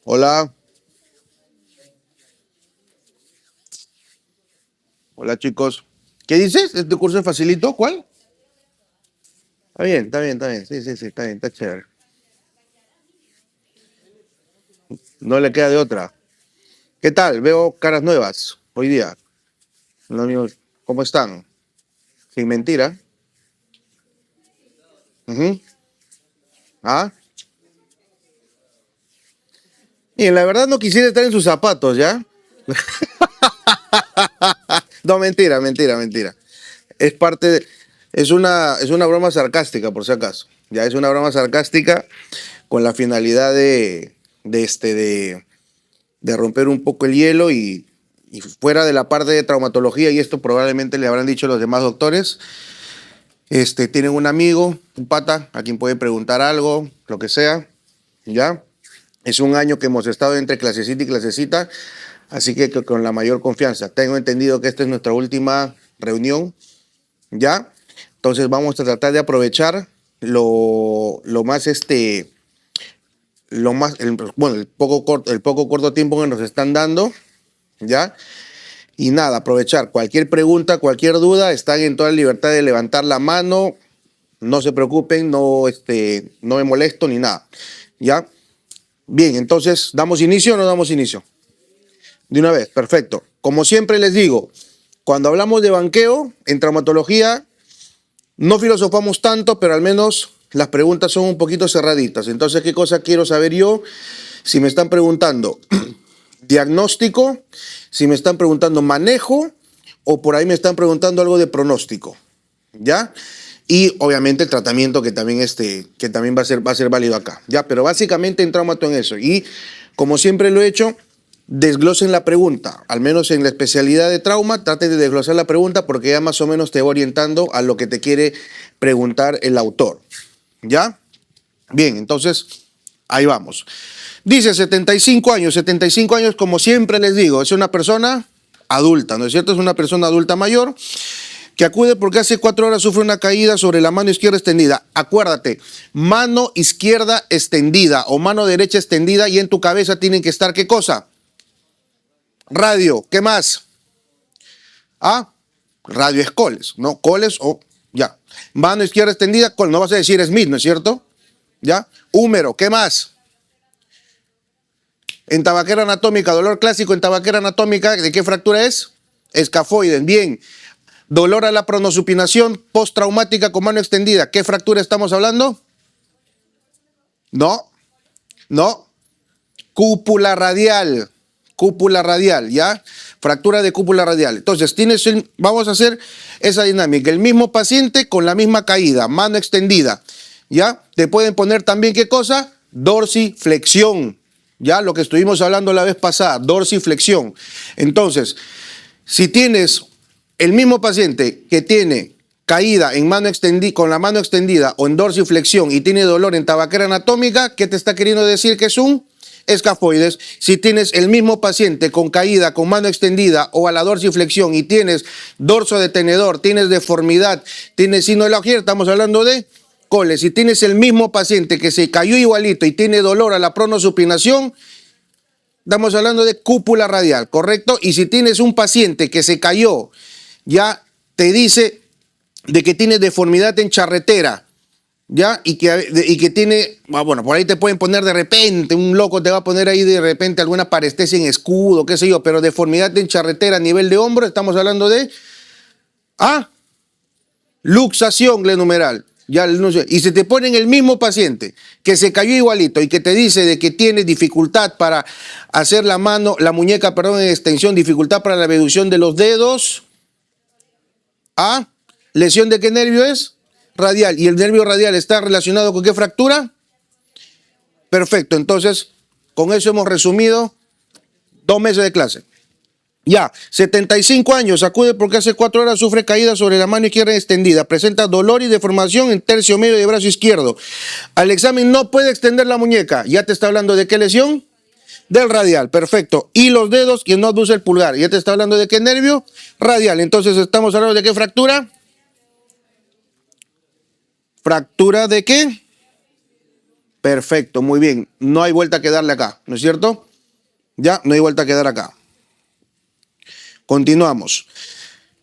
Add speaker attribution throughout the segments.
Speaker 1: Hola, hola chicos. ¿Qué dices? ¿Este curso es facilito? ¿Cuál? Está bien, está bien, está bien. Sí, sí, sí, está bien, está chévere. No le queda de otra. ¿Qué tal? Veo caras nuevas hoy día. Los míos, ¿cómo están? Sin mentira. Ujú. Ah, y la verdad no quisiera estar en sus zapatos, ¿ya? No, mentira, mentira, mentira. Es parte de, es una broma sarcástica, por si acaso. Ya es una broma sarcástica con la finalidad de romper un poco el hielo y fuera de la parte de traumatología, y esto probablemente le habrán dicho los demás doctores, tienen un amigo, un pata, a quien puede preguntar algo, lo que sea, ¿ya? Es un año que hemos estado entre clasecita y clasecita, así que con la mayor confianza. Tengo entendido que esta es nuestra última reunión, ¿ya? Entonces vamos a tratar de aprovechar lo más, bueno, el poco corto tiempo que nos están dando, ¿ya? Y nada, aprovechar cualquier pregunta, cualquier duda, están en toda libertad de levantar la mano, no se preocupen, no me molesto ni nada, ¿ya? Bien, entonces, ¿damos inicio o no damos inicio? De una vez, perfecto. Como siempre les digo, cuando hablamos de banqueo, en traumatología, no filosofamos tanto, pero al menos las preguntas son un poquito cerraditas. Entonces, ¿qué cosa quiero saber yo? Si me están preguntando diagnóstico, si me están preguntando manejo o por ahí me están preguntando algo de pronóstico, ¿ya? Y obviamente el tratamiento que también va a ser válido acá, ¿ya? Pero básicamente en traumato en eso. Y como siempre lo he hecho, desglosen la pregunta, al menos en la especialidad de trauma, traten de desglosar la pregunta porque ya más o menos te va orientando a lo que te quiere preguntar el autor, ¿ya? Bien, entonces, ahí vamos. Dice 75 años, 75 años, como siempre les digo, es una persona adulta, ¿no es cierto? Es una persona adulta mayor que acude porque hace 4 horas sufre una caída sobre la mano izquierda extendida. Acuérdate, mano izquierda extendida o mano derecha extendida y en tu cabeza tienen que estar, ¿qué cosa? Radio, ¿qué más? Ah, radio es coles, ¿no? Coles o ya. Mano izquierda extendida, no vas a decir Smith, ¿no es cierto? ¿Ya? Húmero, ¿qué más? En tabaquera anatómica, dolor clásico en tabaquera anatómica, ¿de qué fractura es? Escafoides, bien. Dolor a la pronosupinación postraumática con mano extendida, ¿qué fractura estamos hablando? No, no. Cúpula radial, ¿ya? Fractura de cúpula radial. Entonces, vamos a hacer esa dinámica. El mismo paciente con la misma caída, mano extendida, ¿ya? Te pueden poner también, ¿qué cosa? Dorsiflexión, ¿ya? Lo que estuvimos hablando la vez pasada, dorsiflexión. Entonces, si tienes el mismo paciente que tiene caída en mano extendida, con la mano extendida o en dorsiflexión y tiene dolor en tabaquera anatómica, ¿qué te está queriendo decir que es un escafoides? Si tienes el mismo paciente con caída, con mano extendida o a la dorsiflexión y tienes dorso de tenedor, tienes deformidad, tienes sino de la ojera, estamos hablando de coles. Si tienes el mismo paciente que se cayó igualito y tiene dolor a la pronosupinación, estamos hablando de cúpula radial, ¿correcto? Y si tienes un paciente que se cayó, ya te dice de que tiene deformidad en charretera, ¿ya? Y que tiene, bueno, por ahí te pueden poner de repente, un loco te va a poner ahí de repente alguna parestesia en escudo, qué sé yo, pero deformidad en charretera a nivel de hombro, estamos hablando de, luxación glenumeral. Ya, y se te pone en el mismo paciente que se cayó igualito y que te dice de que tiene dificultad para hacer la muñeca, perdón, en extensión, dificultad para la abducción de los dedos. ¿Lesión de qué nervio es? Radial. ¿Y el nervio radial está relacionado con qué fractura? Perfecto. Entonces, con eso hemos resumido 2 meses de clase. Ya, 75 años, acude porque hace 4 horas sufre caída sobre la mano izquierda extendida, presenta dolor y deformación en tercio medio de brazo izquierdo. Al examen no puede extender la muñeca. ¿Ya te está hablando de qué lesión? Del radial, perfecto. Y los dedos, quien no abduce el pulgar. ¿Ya te está hablando de qué nervio? Radial. Entonces, ¿estamos hablando de qué fractura? ¿Fractura de qué? Perfecto, muy bien. No hay vuelta que darle acá, ¿no es cierto? Ya, no hay vuelta que dar acá. Continuamos.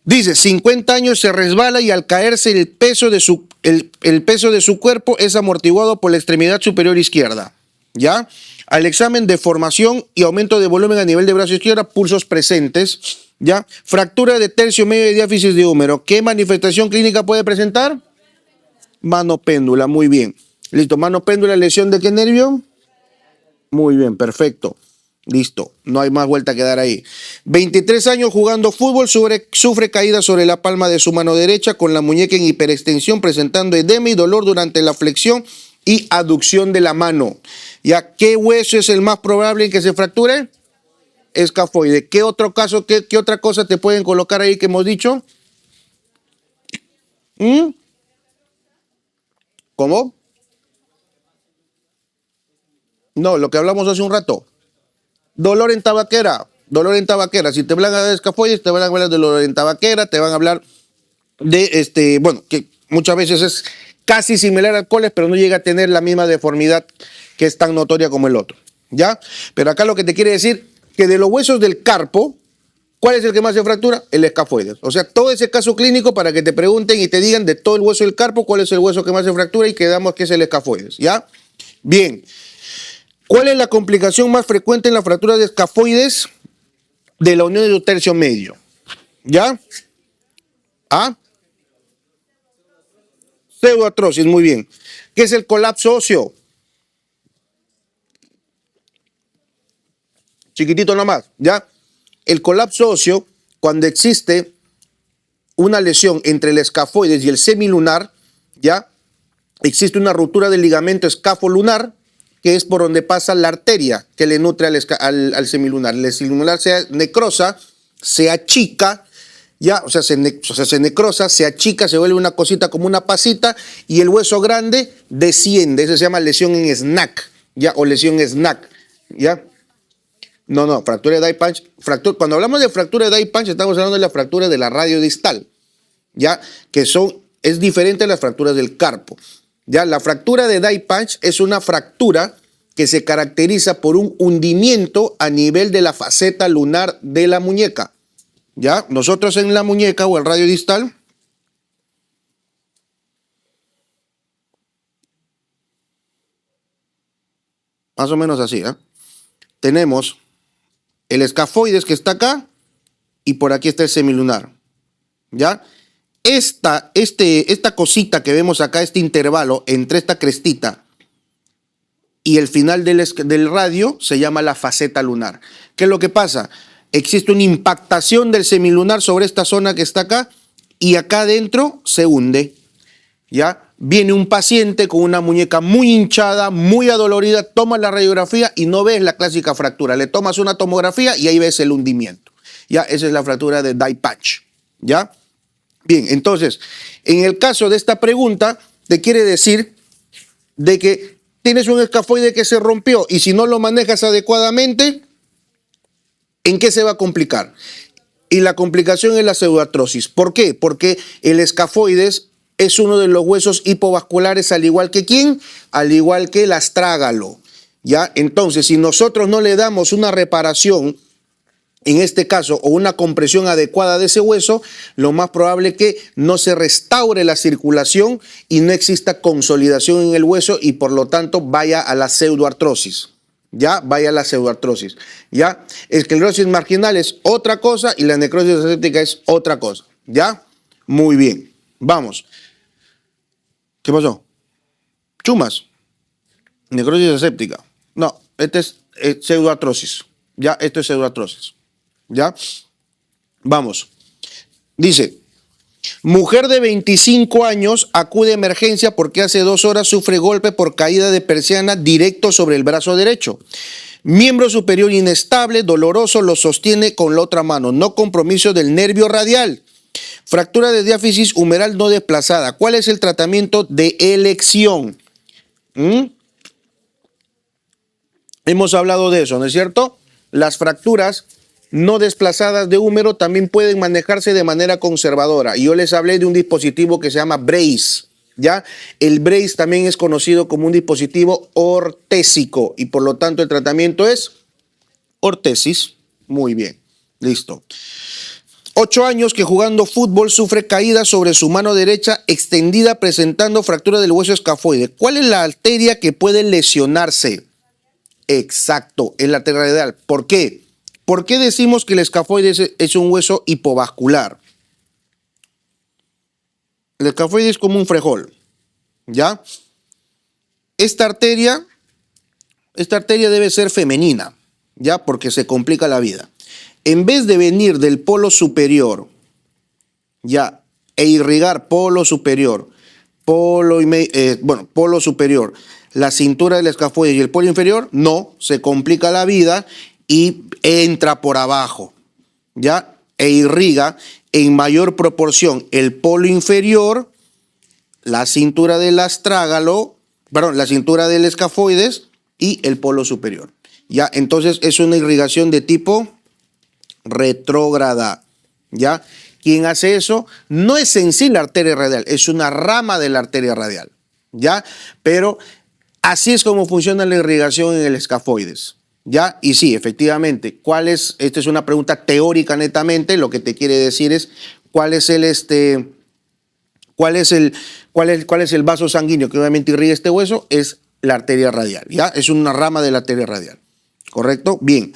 Speaker 1: Dice, 50 años se resbala y al caerse el peso de su cuerpo es amortiguado por la extremidad superior izquierda. ¿Ya? Al examen de formación y aumento de volumen a nivel de brazo izquierdo, pulsos presentes. ¿Ya? Fractura de tercio medio de diáfisis de húmero. ¿Qué manifestación clínica puede presentar? Mano péndula, muy bien. Listo, mano péndula, lesión de qué nervio? Muy bien, perfecto. Listo, no hay más vuelta que dar ahí. 23 años jugando fútbol, sufre caída sobre la palma de su mano derecha con la muñeca en hiperextensión, presentando edema y dolor durante la flexión y aducción de la mano. ¿Ya qué hueso es el más probable en que se fracture? Escafoide. ¿Qué otro caso, qué otra cosa te pueden colocar ahí que hemos dicho? ¿Cómo? No, lo que hablamos hace un rato. Dolor en tabaquera. Dolor en tabaquera. Si te van a hablar de escafoides, te van a hablar de dolor en tabaquera, te van a hablar de bueno, que muchas veces es casi similar al coles, pero no llega a tener la misma deformidad que es tan notoria como el otro. ¿Ya? Pero acá lo que te quiere decir que de los huesos del carpo, ¿cuál es el que más se fractura? El escafoides. O sea, todo ese caso clínico para que te pregunten y te digan de todo el hueso del carpo, ¿cuál es el hueso que más se fractura? Y quedamos que es el escafoides. ¿Ya? Bien. ¿Cuál es la complicación más frecuente en la fractura de escafoides de la unión de un tercio medio? ¿Ya? ¿Ah? Pseudoartrosis, muy bien. ¿Qué es el colapso óseo? Chiquitito nomás, ¿ya? El colapso óseo, cuando existe una lesión entre el escafoides y el semilunar, ¿ya? Existe una ruptura del ligamento escafolunar, que es por donde pasa la arteria que le nutre al semilunar. El semilunar se necrosa, se achica, ya, o sea, se necrosa, se achica, se vuelve una cosita como una pasita y el hueso grande desciende. Eso se llama lesión en snack, ya, o lesión snack, ya. No, fractura de die punch. Cuando hablamos de fractura de die punch, estamos hablando de la fractura de la radiodistal, ya, que es diferente a las fracturas del carpo. Ya, la fractura de die punch es una fractura que se caracteriza por un hundimiento a nivel de la faceta lunar de la muñeca. Ya, nosotros en la muñeca o el radio distal más o menos así, ¿eh? Tenemos el escafoides que está acá y por aquí está el semilunar. ¿Ya? Esta cosita que vemos acá, este intervalo entre esta crestita y el final del radio se llama la faceta lunar. ¿Qué es lo que pasa? Existe una impactación del semilunar sobre esta zona que está acá y acá adentro se hunde. ¿Ya? Viene un paciente con una muñeca muy hinchada, muy adolorida, toma la radiografía y no ves la clásica fractura. Le tomas una tomografía y ahí ves el hundimiento. ¿Ya? Esa es la fractura de die punch. ¿Ya? Bien, entonces, en el caso de esta pregunta, te quiere decir de que tienes un escafoide que se rompió y si no lo manejas adecuadamente, ¿en qué se va a complicar? Y la complicación es la pseudoartrosis. ¿Por qué? Porque el escafoides es uno de los huesos hipovasculares, al igual que ¿quién? Al igual que el astrágalo. ¿Ya? Entonces, si nosotros no le damos una reparación, en este caso, o una compresión adecuada de ese hueso, lo más probable es que no se restaure la circulación y no exista consolidación en el hueso y por lo tanto vaya a la pseudoartrosis. Ya, vaya a la pseudoartrosis. Ya, esclerosis marginal es otra cosa y la necrosis aséptica es otra cosa. Ya, muy bien. Vamos. ¿Qué pasó? Chumas. Necrosis aséptica. No, este es pseudoartrosis. Ya, esto es pseudoartrosis. ¿Ya? Vamos. Dice, mujer de 25 años acude a emergencia porque hace 2 horas sufre golpe por caída de persiana directo sobre el brazo derecho. Miembro superior inestable, doloroso, lo sostiene con la otra mano. No compromiso del nervio radial. Fractura de diáfisis humeral no desplazada. ¿Cuál es el tratamiento de elección? Hemos hablado de eso, ¿no es cierto? Las fracturas no desplazadas de húmero también pueden manejarse de manera conservadora. Y yo les hablé de un dispositivo que se llama brace. ¿Ya? El brace también es conocido como un dispositivo ortésico y por lo tanto el tratamiento es ortesis. Muy bien, listo. 8 años que jugando fútbol sufre caída sobre su mano derecha extendida presentando fractura del hueso escafoide. ¿Cuál es la arteria que puede lesionarse? Exacto, es la arteria radial. ¿Por qué? ¿Por qué decimos que el escafoide es un hueso hipovascular? El escafoide es como un frejol, ¿ya? Esta arteria debe ser femenina, ¿ya? Porque se complica la vida. En vez de venir del polo superior, ¿ya? E irrigar polo superior, polo superior, la cintura del escafoide y el polo inferior, no, se complica la vida y entra por abajo, ¿ya? E irriga en mayor proporción el polo inferior, la cintura del astrágalo, la cintura del escafoides y el polo superior. ¿Ya? Entonces es una irrigación de tipo retrógrada. ¿Ya? Quien hace eso no es en sí la arteria radial, es una rama de la arteria radial. ¿Ya? Pero así es como funciona la irrigación en el escafoides. ¿Ya? Y sí, efectivamente, esta es una pregunta teórica netamente, lo que te quiere decir es cuál es el vaso sanguíneo que obviamente irriga este hueso, es la arteria radial, ¿ya? Es una rama de la arteria radial, ¿correcto? Bien,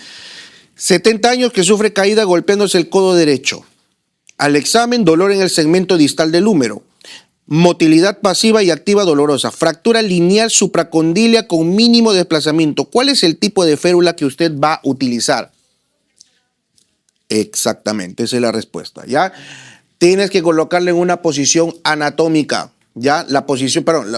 Speaker 1: 70 años que sufre caída golpeándose el codo derecho. Al examen, dolor en el segmento distal del húmero. Motilidad pasiva y activa dolorosa. Fractura lineal supracondílea con mínimo desplazamiento. ¿Cuál es el tipo de férula que usted va a utilizar? Exactamente, esa es la respuesta, ¿ya? Tienes que colocarle en una posición anatómica, ¿ya?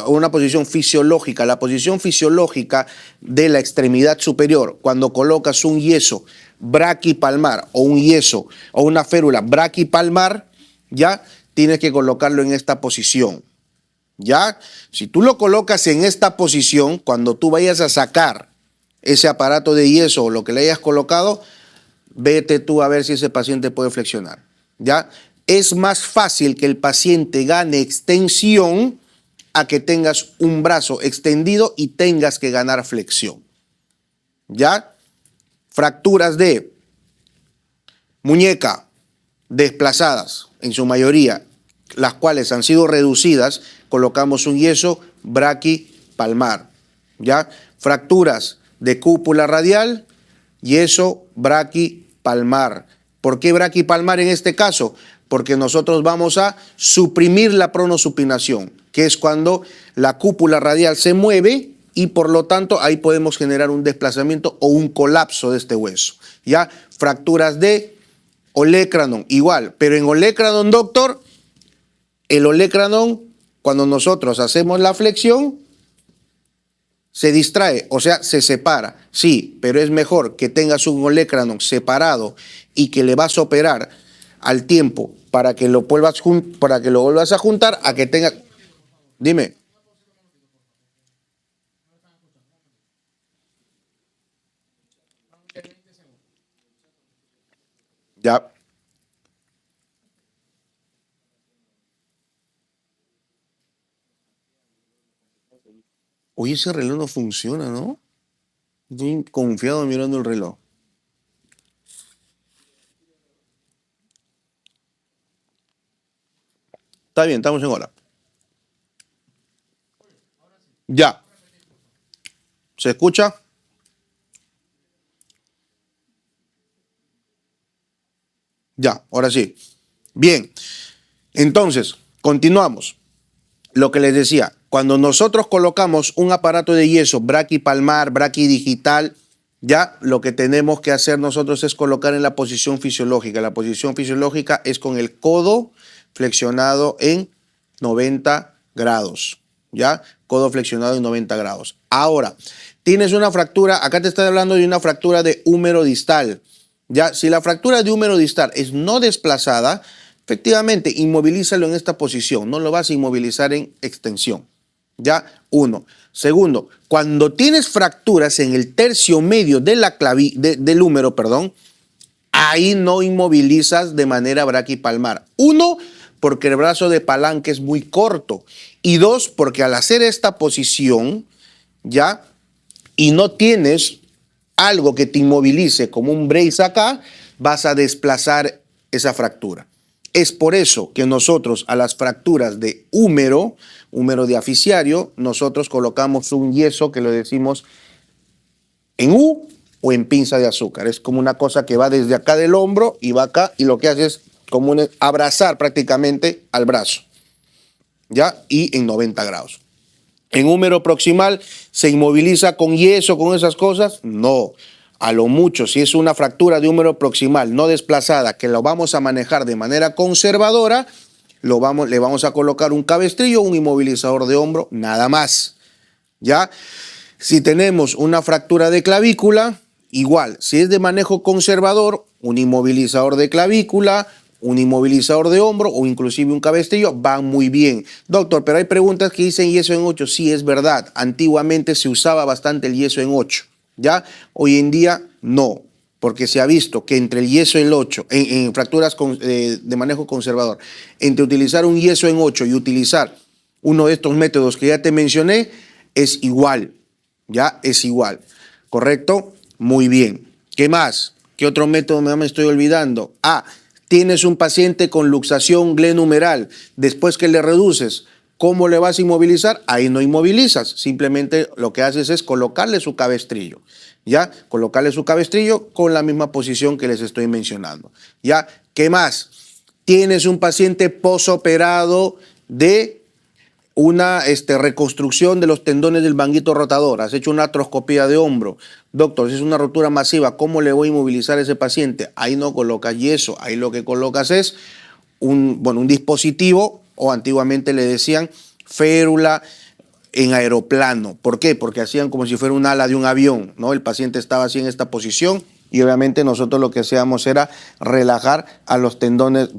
Speaker 1: Una posición fisiológica. La posición fisiológica de la extremidad superior, cuando colocas un yeso braquipalmar o un yeso o una férula braquipalmar, ¿ya? Tienes que colocarlo en esta posición, ¿ya? Si tú lo colocas en esta posición, cuando tú vayas a sacar ese aparato de yeso o lo que le hayas colocado, vete tú a ver si ese paciente puede flexionar, ¿ya? Es más fácil que el paciente gane extensión a que tengas un brazo extendido y tengas que ganar flexión, ¿ya? Fracturas de muñeca desplazadas, en su mayoría, las cuales han sido reducidas, colocamos un yeso braquipalmar, ¿ya? Fracturas de cúpula radial, yeso braquipalmar. ¿Por qué braquipalmar en este caso? Porque nosotros vamos a suprimir la pronosupinación, que es cuando la cúpula radial se mueve y por lo tanto ahí podemos generar un desplazamiento o un colapso de este hueso. ¿Ya? Fracturas de olecranon, igual, pero en olecranon, doctor, el olecranon, cuando nosotros hacemos la flexión, se distrae, o sea, se separa. Sí, pero es mejor que tengas un olecranon separado y que le vas a operar al tiempo para que lo vuelvas a juntar a que tenga... Dime. Ya. Oye, ese reloj no funciona, ¿no? Estoy confiado mirando el reloj. Está bien, estamos en hora. Ya. ¿Se escucha? Ya, ahora sí. Bien. Entonces, continuamos. Lo que les decía, cuando nosotros colocamos un aparato de yeso braquipalmar, braquidigital, ya lo que tenemos que hacer nosotros es colocar en la posición fisiológica. La posición fisiológica es con el codo flexionado en 90 grados, ¿ya? Codo flexionado en 90 grados. Ahora, tienes una fractura, acá te estoy hablando de una fractura de húmero distal, ¿ya? Si la fractura de húmero distal es no desplazada, efectivamente, inmovilízalo en esta posición, no lo vas a inmovilizar en extensión, ¿ya? Uno. Segundo, cuando tienes fracturas en el tercio medio de del húmero, ahí no inmovilizas de manera braquipalmar. Uno, porque el brazo de palanca es muy corto. Y dos, porque al hacer esta posición, ¿ya? Y no tienes algo que te inmovilice como un brace acá, vas a desplazar esa fractura. Es por eso que nosotros a las fracturas de húmero diaficiario, nosotros colocamos un yeso que lo decimos en U o en pinza de azúcar. Es como una cosa que va desde acá del hombro y va acá y lo que hace es como abrazar prácticamente al brazo, ¿ya? Y en 90 grados. ¿En húmero proximal se inmoviliza con yeso, con esas cosas? No. A lo mucho, si es una fractura de húmero proximal no desplazada, que lo vamos a manejar de manera conservadora, le vamos a colocar un cabestrillo, un inmovilizador de hombro, nada más. ¿Ya? Si tenemos una fractura de clavícula, igual, si es de manejo conservador, un inmovilizador de clavícula, un inmovilizador de hombro o inclusive un cabestrillo van muy bien. Doctor, pero hay preguntas que dicen yeso en 8. Sí, es verdad. Antiguamente se usaba bastante el yeso en 8. ¿Ya? Hoy en día no, porque se ha visto que entre el yeso en 8, en fracturas de manejo conservador, entre utilizar un yeso en 8 y utilizar uno de estos métodos que ya te mencioné, es igual. Ya es igual. ¿Correcto? Muy bien. ¿Qué más? ¿Qué otro método me estoy olvidando? Tienes un paciente con luxación glenumeral. Después que le reduces, ¿cómo le vas a inmovilizar? Ahí no inmovilizas. Simplemente lo que haces es colocarle su cabestrillo. ¿Ya? Colocarle su cabestrillo con la misma posición que les estoy mencionando. ¿Ya? ¿Qué más? Tienes un paciente posoperado de una reconstrucción de los tendones del manguito rotador, has hecho una artroscopía de hombro. Doctor, si es una rotura masiva, ¿cómo le voy a inmovilizar a ese paciente? Ahí no colocas yeso, ahí lo que colocas es un dispositivo, o antiguamente le decían férula en aeroplano. ¿Por qué? Porque hacían como si fuera un ala de un avión, ¿no? El paciente estaba así en esta posición y obviamente nosotros lo que hacíamos era relajar a los tendones,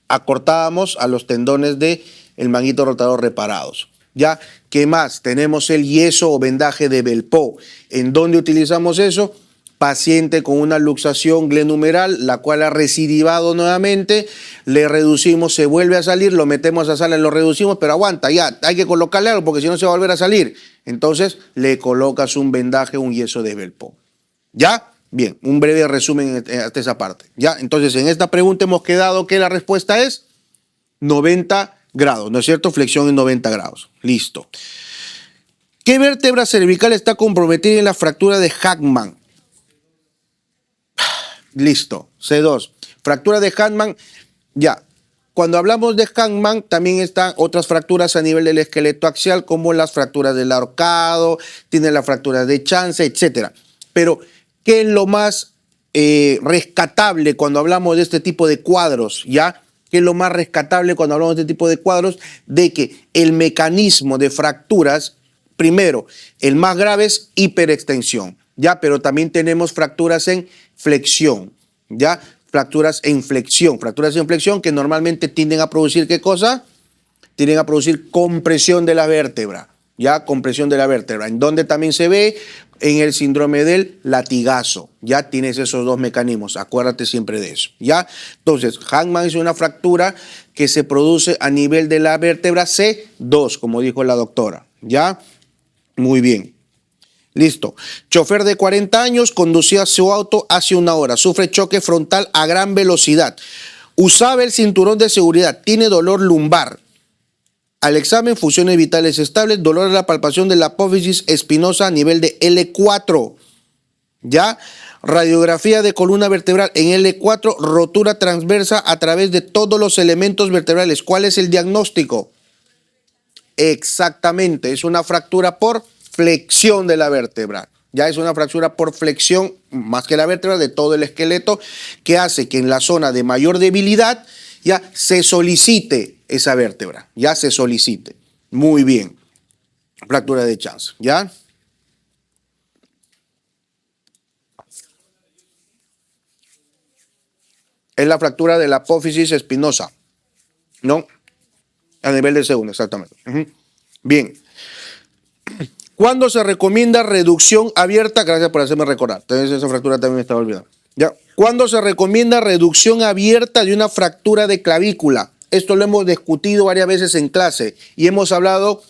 Speaker 1: acortábamos a los tendones de el manguito rotador reparados. ¿Ya? ¿Qué más? Tenemos el yeso o vendaje de Belpo. ¿En dónde utilizamos eso? Paciente con una luxación glenumeral, la cual ha recidivado nuevamente, le reducimos, se vuelve a salir, lo metemos a sala, lo reducimos, pero aguanta, ya, hay que colocarle algo porque si no se va a volver a salir. Entonces le colocas un vendaje, un yeso de Belpo. ¿Ya? Bien, un breve resumen hasta esa parte. ¿Ya? Entonces en esta pregunta hemos quedado que la respuesta es 90 grados, ¿no es cierto? Flexión en 90 grados. Listo. ¿Qué vértebra cervical está comprometida en la fractura de Hackman? Listo. C2. Fractura de Hackman, ya. Cuando hablamos de Hackman, también están otras fracturas a nivel del esqueleto axial, como las fracturas del ahorcado, tiene las fracturas de Chance, etc. Pero, ¿qué es lo más rescatable cuando hablamos de este tipo de cuadros? ¿Ya? ¿Qué es lo más rescatable cuando hablamos de este tipo de cuadros? De que el mecanismo de fracturas, primero, el más grave es hiperextensión, ¿ya? Pero también tenemos fracturas en flexión, ¿ya? Fracturas en flexión que normalmente tienden a producir, ¿qué cosa? Tienden a producir compresión de la vértebra, ¿ya? Compresión de la vértebra. ¿En dónde también se ve? En el síndrome del latigazo. Ya tienes esos dos mecanismos, acuérdate siempre de eso, ¿ya? Entonces, Hackman es una fractura que se produce a nivel de la vértebra C2, como dijo la doctora, ¿ya? Muy bien. Listo. Chofer de 40 años conducía su auto hace una hora, sufre choque frontal a gran velocidad, usaba el cinturón de seguridad, tiene dolor lumbar. Al examen, funciones vitales estables, dolor en la palpación de la apófisis espinosa a nivel de L4. ¿Ya? Radiografía de columna vertebral en L4, rotura transversa a través de todos los elementos vertebrales. ¿Cuál es el diagnóstico? Exactamente, es una fractura por flexión de la vértebra. Ya es una fractura por flexión, más que la vértebra, de todo el esqueleto, que hace que en la zona de mayor debilidad ya se solicite esa vértebra, ya se solicite. Muy bien. Fractura de Chance, ¿ya? Es la fractura de la apófisis espinosa, ¿no? A nivel de C1, exactamente. Bien. ¿Cuándo se recomienda reducción abierta? Gracias por hacerme recordar. Entonces esa fractura también me estaba olvidando. ¿Ya? ¿Cuándo se recomienda reducción abierta de una fractura de clavícula? Esto lo hemos discutido varias veces en clase y hemos hablado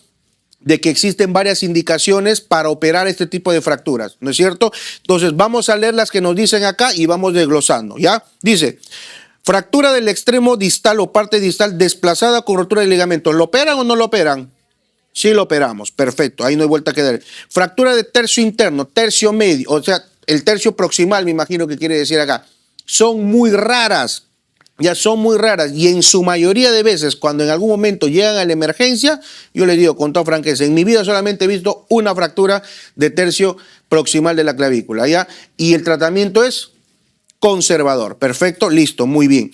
Speaker 1: de que existen varias indicaciones para operar este tipo de fracturas, ¿no es cierto? Entonces vamos a leer las que nos dicen acá y vamos desglosando, ¿ya? Dice, fractura del extremo distal o parte distal desplazada con rotura de ligamentos. ¿Lo operan o no lo operan? Sí lo operamos, perfecto, ahí no hay vuelta que dar. Fractura de tercio interno, tercio medio, o sea, el tercio proximal me imagino que quiere decir acá. Son muy raras. Ya son muy raras y en su mayoría de veces cuando en algún momento llegan a la emergencia, yo les digo con toda franqueza, en mi vida solamente he visto una fractura de tercio proximal de la clavícula, ¿ya? Y el tratamiento es conservador. Perfecto, listo, muy bien.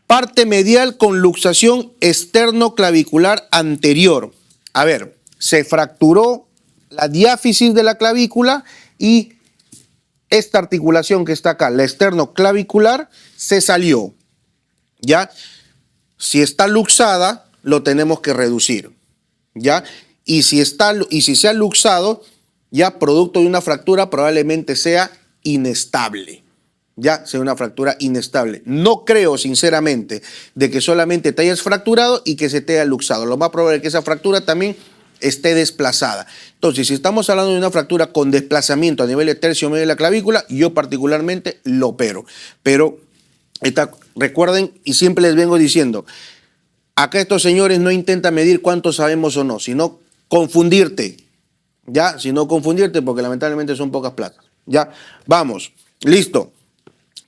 Speaker 1: Parte medial con luxación esternoclavicular anterior. A ver, se fracturó la diáfisis de la clavícula y esta articulación que está acá, la esternoclavicular, se salió. ¿Ya? Si está luxada, lo tenemos que reducir, ¿ya? Y si se ha luxado, ya producto de una fractura probablemente sea inestable, ¿ya? Sea una fractura inestable. No creo, sinceramente, de que solamente te hayas fracturado y que se te haya luxado. Lo más probable es que esa fractura también esté desplazada. Entonces, si estamos hablando de una fractura con desplazamiento a nivel de tercio medio de la clavícula, yo particularmente lo opero, pero recuerden, y siempre les vengo diciendo, acá estos señores no intentan medir cuánto sabemos o no, sino confundirte, ¿ya? Sino confundirte porque lamentablemente son pocas plazas, ¿ya? Vamos, listo.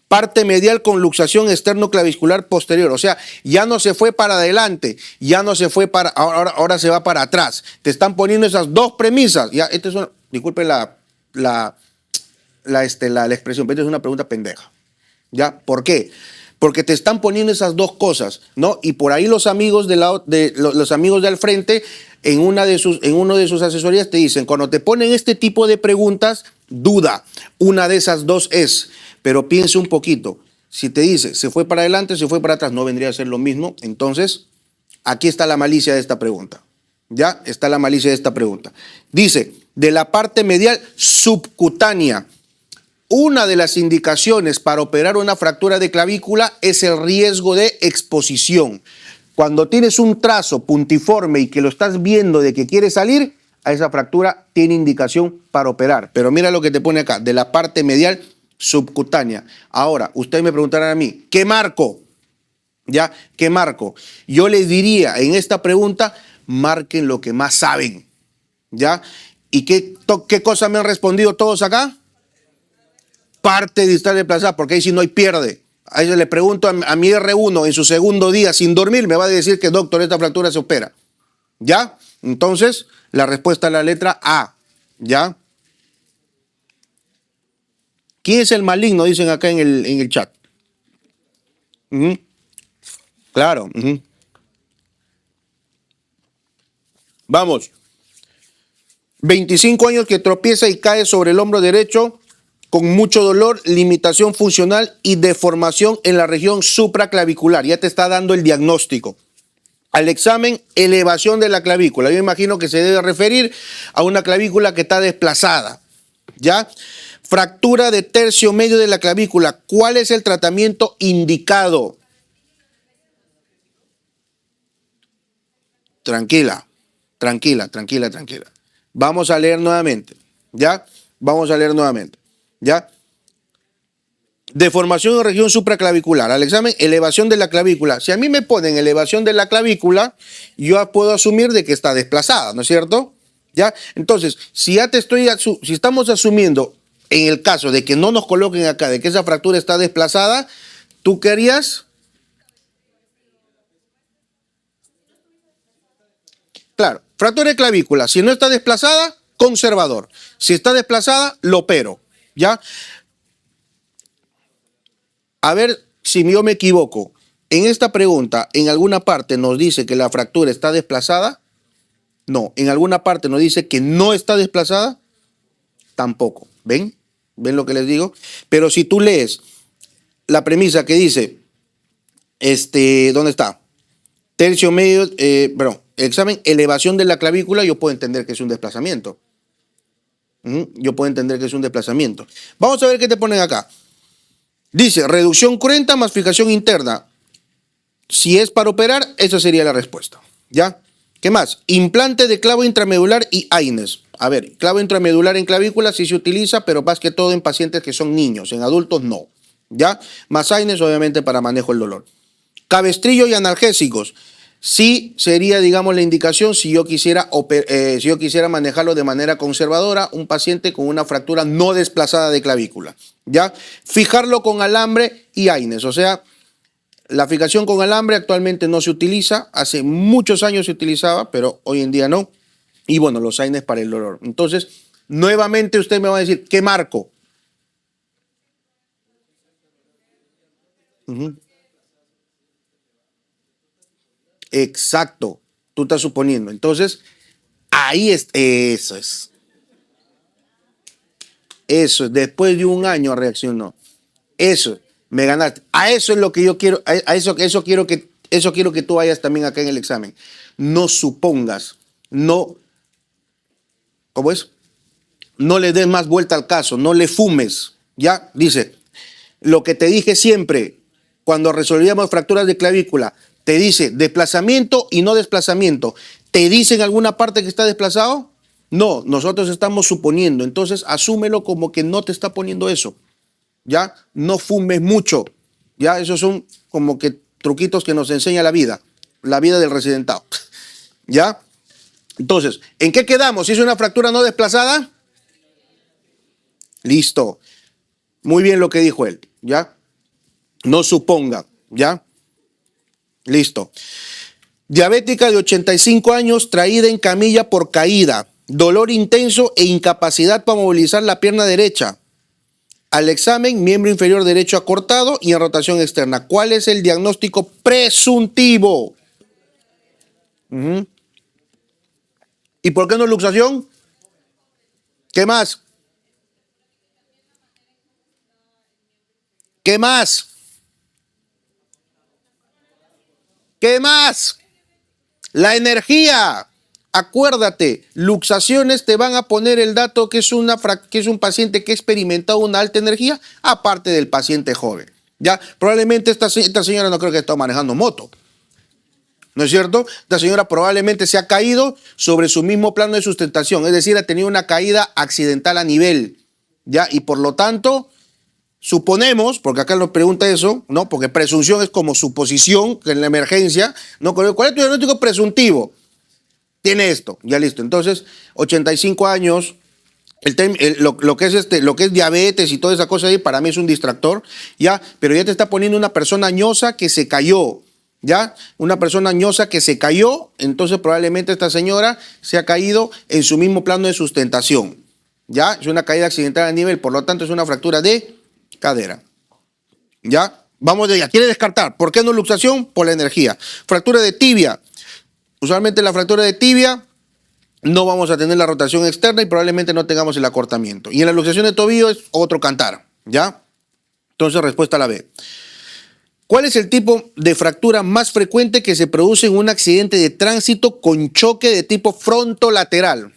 Speaker 1: Parte medial con luxación esternoclavicular posterior, o sea, ya no se fue para adelante, ya no se fue para, ahora se va para atrás. Te están poniendo esas dos premisas, ya, disculpen la expresión, pero esta es una pregunta pendeja. ¿Ya? ¿Por qué? Porque te están poniendo esas dos cosas, ¿no? Y por ahí los amigos los amigos de al frente, en uno de sus asesorías te dicen, cuando te ponen este tipo de preguntas, duda. Una de esas dos es, pero piensa un poquito. Si te dice, se fue para adelante, se fue para atrás, no vendría a ser lo mismo. Entonces, aquí está la malicia de esta pregunta. ¿Ya? Está la malicia de esta pregunta. Dice, de la parte medial subcutánea. Una de las indicaciones para operar una fractura de clavícula es el riesgo de exposición. Cuando tienes un trazo puntiforme y que lo estás viendo de que quiere salir, a esa fractura tiene indicación para operar. Pero mira lo que te pone acá, de la parte medial subcutánea. Ahora, ustedes me preguntarán a mí, ¿qué marco? ¿Ya? ¿Qué marco? Yo les diría en esta pregunta, marquen lo que más saben. ¿Ya? ¿Y qué cosa me han respondido todos acá? Parte distal desplazada, porque ahí sí no hay pierde. Ahí le pregunto a mi R1 en su segundo día sin dormir, me va a decir que doctor, esta fractura se opera. ¿Ya? Entonces, la respuesta es la letra A. ¿Ya? ¿Quién es el maligno? Dicen acá en el chat. Claro. Vamos. 25 años que tropieza y cae sobre el hombro derecho con mucho dolor, limitación funcional y deformación en la región supraclavicular. Ya te está dando el diagnóstico. Al examen, elevación de la clavícula. Yo imagino que se debe referir a una clavícula que está desplazada. ¿Ya? Fractura de tercio medio de la clavícula. ¿Cuál es el tratamiento indicado? Tranquila. Vamos a leer nuevamente. ¿Ya? Vamos a leer nuevamente. ¿Ya? Deformación en región supraclavicular. Al examen, elevación de la clavícula. Si a mí me ponen elevación de la clavícula, yo puedo asumir de que está desplazada, ¿no es cierto? ¿Ya? Entonces, si estamos asumiendo en el caso de que no nos coloquen acá, de que esa fractura está desplazada, ¿tú qué harías? Claro, fractura de clavícula. Si no está desplazada, conservador. Si está desplazada, lo opero. ¿Ya? A ver si yo me equivoco. En esta pregunta, ¿en alguna parte nos dice que la fractura está desplazada? No. ¿En alguna parte nos dice que no está desplazada? Tampoco. ¿Ven? ¿Ven lo que les digo? Pero si tú lees la premisa que dice, ¿dónde está? Tercio medio, examen, elevación de la clavícula, yo puedo entender que es un desplazamiento. Yo puedo entender que es un desplazamiento. Vamos a ver qué te ponen acá. Dice, reducción cruenta más fijación interna. Si es para operar, esa sería la respuesta. ¿Ya? ¿Qué más? Implante de clavo intramedular y AINES. A ver, clavo intramedular en clavícula sí se utiliza, pero más que todo en pacientes que son niños, en adultos no. ¿Ya? Más AINES obviamente para manejo del dolor. Cabestrillo y analgésicos. Sí sería, digamos, la indicación si yo quisiera manejarlo de manera conservadora, un paciente con una fractura no desplazada de clavícula. ¿Ya? Fijarlo con alambre y AINES, o sea, la fijación con alambre actualmente no se utiliza, hace muchos años se utilizaba, pero hoy en día no. Y bueno, los AINES para el dolor. Entonces, nuevamente usted me va a decir, ¿qué marco? Uh-huh. Exacto, tú estás suponiendo. Entonces, ahí es, eso es, después de un año reaccionó. Eso, me ganaste. A eso es lo que yo quiero, eso quiero que tú vayas también acá en el examen. No supongas, no, ¿cómo es? No le des más vuelta al caso, no le fumes. Ya, dice, lo que te dije siempre cuando resolvíamos fracturas de clavícula, te dice desplazamiento y no desplazamiento. ¿Te dice en alguna parte que está desplazado? No, nosotros estamos suponiendo. Entonces, asúmelo como que no te está poniendo eso. ¿Ya? No fumes mucho. ¿Ya? Esos son como que truquitos que nos enseña la vida del residentado. ¿Ya? Entonces, ¿en qué quedamos? ¿Si es una fractura no desplazada? Listo. Muy bien lo que dijo él, ¿ya? No suponga, ¿ya? Listo. Diabética de 85 años, traída en camilla por caída, dolor intenso e incapacidad para movilizar la pierna derecha. Al examen, miembro inferior derecho acortado y en rotación externa. ¿Cuál es el diagnóstico presuntivo? Uh-huh. ¿Y por qué no luxación? ¿Qué más? ¿Qué más? ¿Qué más? La energía. Acuérdate, luxaciones te van a poner el dato que es un paciente que ha experimentado una alta energía, aparte del paciente joven. Ya, probablemente esta señora no creo que esté manejando moto. ¿No es cierto? Esta señora probablemente se ha caído sobre su mismo plano de sustentación, es decir, ha tenido una caída accidental a nivel. ¿Ya? Y por lo tanto, suponemos, porque acá nos pregunta eso, ¿no? Porque presunción es como suposición que en la emergencia, ¿no? ¿Cuál es tu diagnóstico presuntivo? Tiene esto, ya listo. Entonces, 85 años, lo que es diabetes y toda esa cosa ahí, para mí es un distractor, ¿ya? Pero ya te está poniendo una persona añosa que se cayó, ¿ya? Una persona añosa que se cayó, entonces probablemente esta señora se ha caído en su mismo plano de sustentación, ¿ya? Es una caída accidental a nivel, por lo tanto es una fractura de cadera, ¿ya? Vamos de ella. Quiere descartar. ¿Por qué no luxación? Por la energía. Fractura de tibia. Usualmente la fractura de tibia no vamos a tener la rotación externa y probablemente no tengamos el acortamiento. Y en la luxación de tobillo es otro cantar, ¿ya? Entonces, respuesta a la B. ¿Cuál es el tipo de fractura más frecuente que se produce en un accidente de tránsito con choque de tipo frontolateral?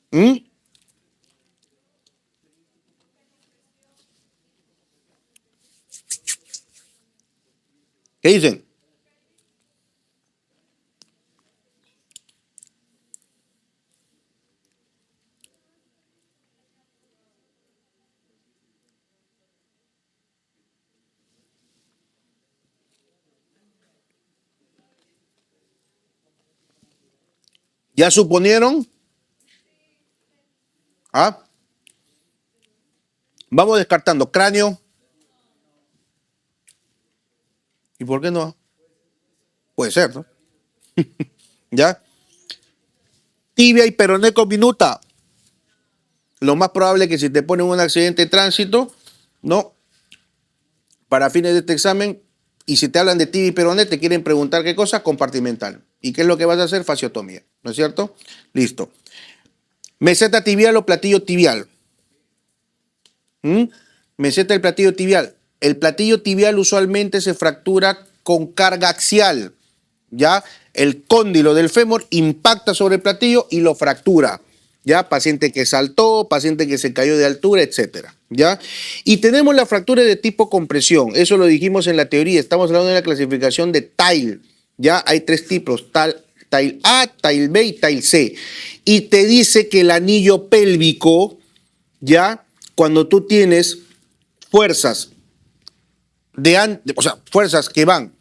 Speaker 1: ¿Mm? ¿Qué dicen? ¿Ya suponieron? ¿Ah? Vamos descartando. Cráneo. ¿Y por qué no? Puede ser, ¿no? ¿Ya? Tibia y peroné con minuta. Lo más probable es que si te ponen un accidente de tránsito, ¿no? Para fines de este examen, y si te hablan de tibia y peroné, te quieren preguntar qué cosa, compartimental. ¿Y qué es lo que vas a hacer? Fasciotomía, ¿no es cierto? Listo. Meseta tibial o platillo tibial. Meseta del platillo tibial. El platillo tibial usualmente se fractura con carga axial. ¿Ya? El cóndilo del fémur impacta sobre el platillo y lo fractura. ¿ya? Paciente que saltó, paciente que se cayó de altura, etcétera, ¿ya? Y tenemos la fractura de tipo compresión, eso lo dijimos en la teoría, estamos hablando de la clasificación de TILE, ¿ya? Hay 3 tipos, TILE A, TILE B y TILE C. Y te dice que el anillo pélvico, ¿ya? Cuando tú tienes fuerzas o sea, fuerzas que van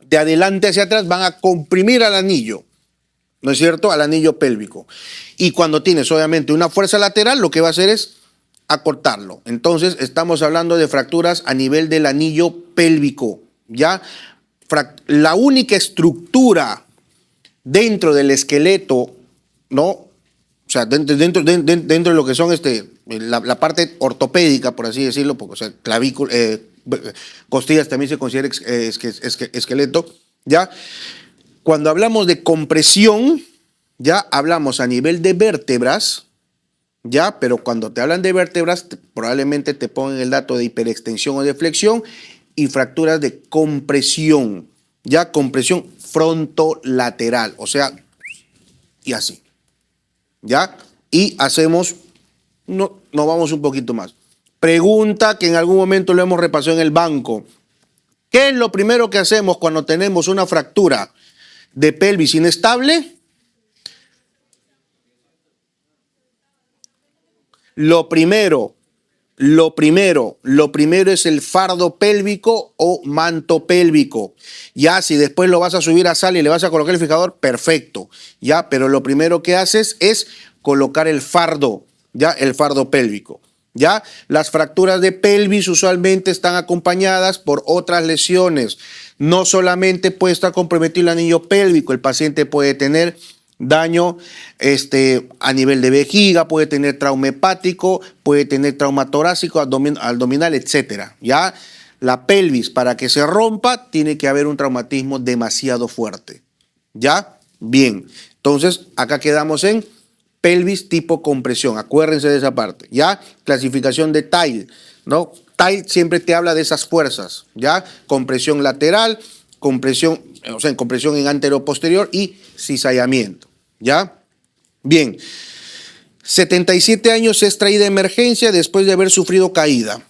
Speaker 1: de adelante hacia atrás, van a comprimir al anillo, ¿no es cierto? Al anillo pélvico. Y cuando tienes obviamente una fuerza lateral, lo que va a hacer es acortarlo. Entonces estamos hablando de fracturas a nivel del anillo pélvico, ¿ya? La única estructura dentro del esqueleto, ¿no? O sea, dentro de lo que son la parte ortopédica, por así decirlo, porque o sea, clavícula, costillas también se considera esqueleto, ¿ya? Cuando hablamos de compresión, ya hablamos a nivel de vértebras, ya, pero cuando te hablan de vértebras, probablemente te pongan el dato de hiperextensión o de flexión y fracturas de compresión, ya, compresión frontolateral, o sea, y así, ya, y hacemos, nos vamos un poquito más. Pregunta que en algún momento lo hemos repasado en el banco. ¿Qué es lo primero que hacemos cuando tenemos una fractura de pelvis inestable? Lo primero es el fardo pélvico o manto pélvico. Ya, si después lo vas a subir a sala y le vas a colocar el fijador, perfecto. Ya, pero lo primero que haces es colocar el fardo, ya, el fardo pélvico. Ya, las fracturas de pelvis usualmente están acompañadas por otras lesiones. No solamente puede estar comprometido el anillo pélvico, el paciente puede tener daño a nivel de vejiga, puede tener trauma hepático, puede tener trauma torácico, abdominal, etcétera. Ya la pelvis, para que se rompa, tiene que haber un traumatismo demasiado fuerte. ¿Ya? Bien. Entonces, acá quedamos en pelvis tipo compresión. Acuérdense de esa parte. ¿Ya? Clasificación de TILE, ¿no? TILE siempre te habla de esas fuerzas. ¿Ya? Compresión lateral, compresión, o sea, compresión en anteroposterior y cizallamiento. ¿Ya? Bien. 77 años es traída de emergencia después de haber sufrido caída.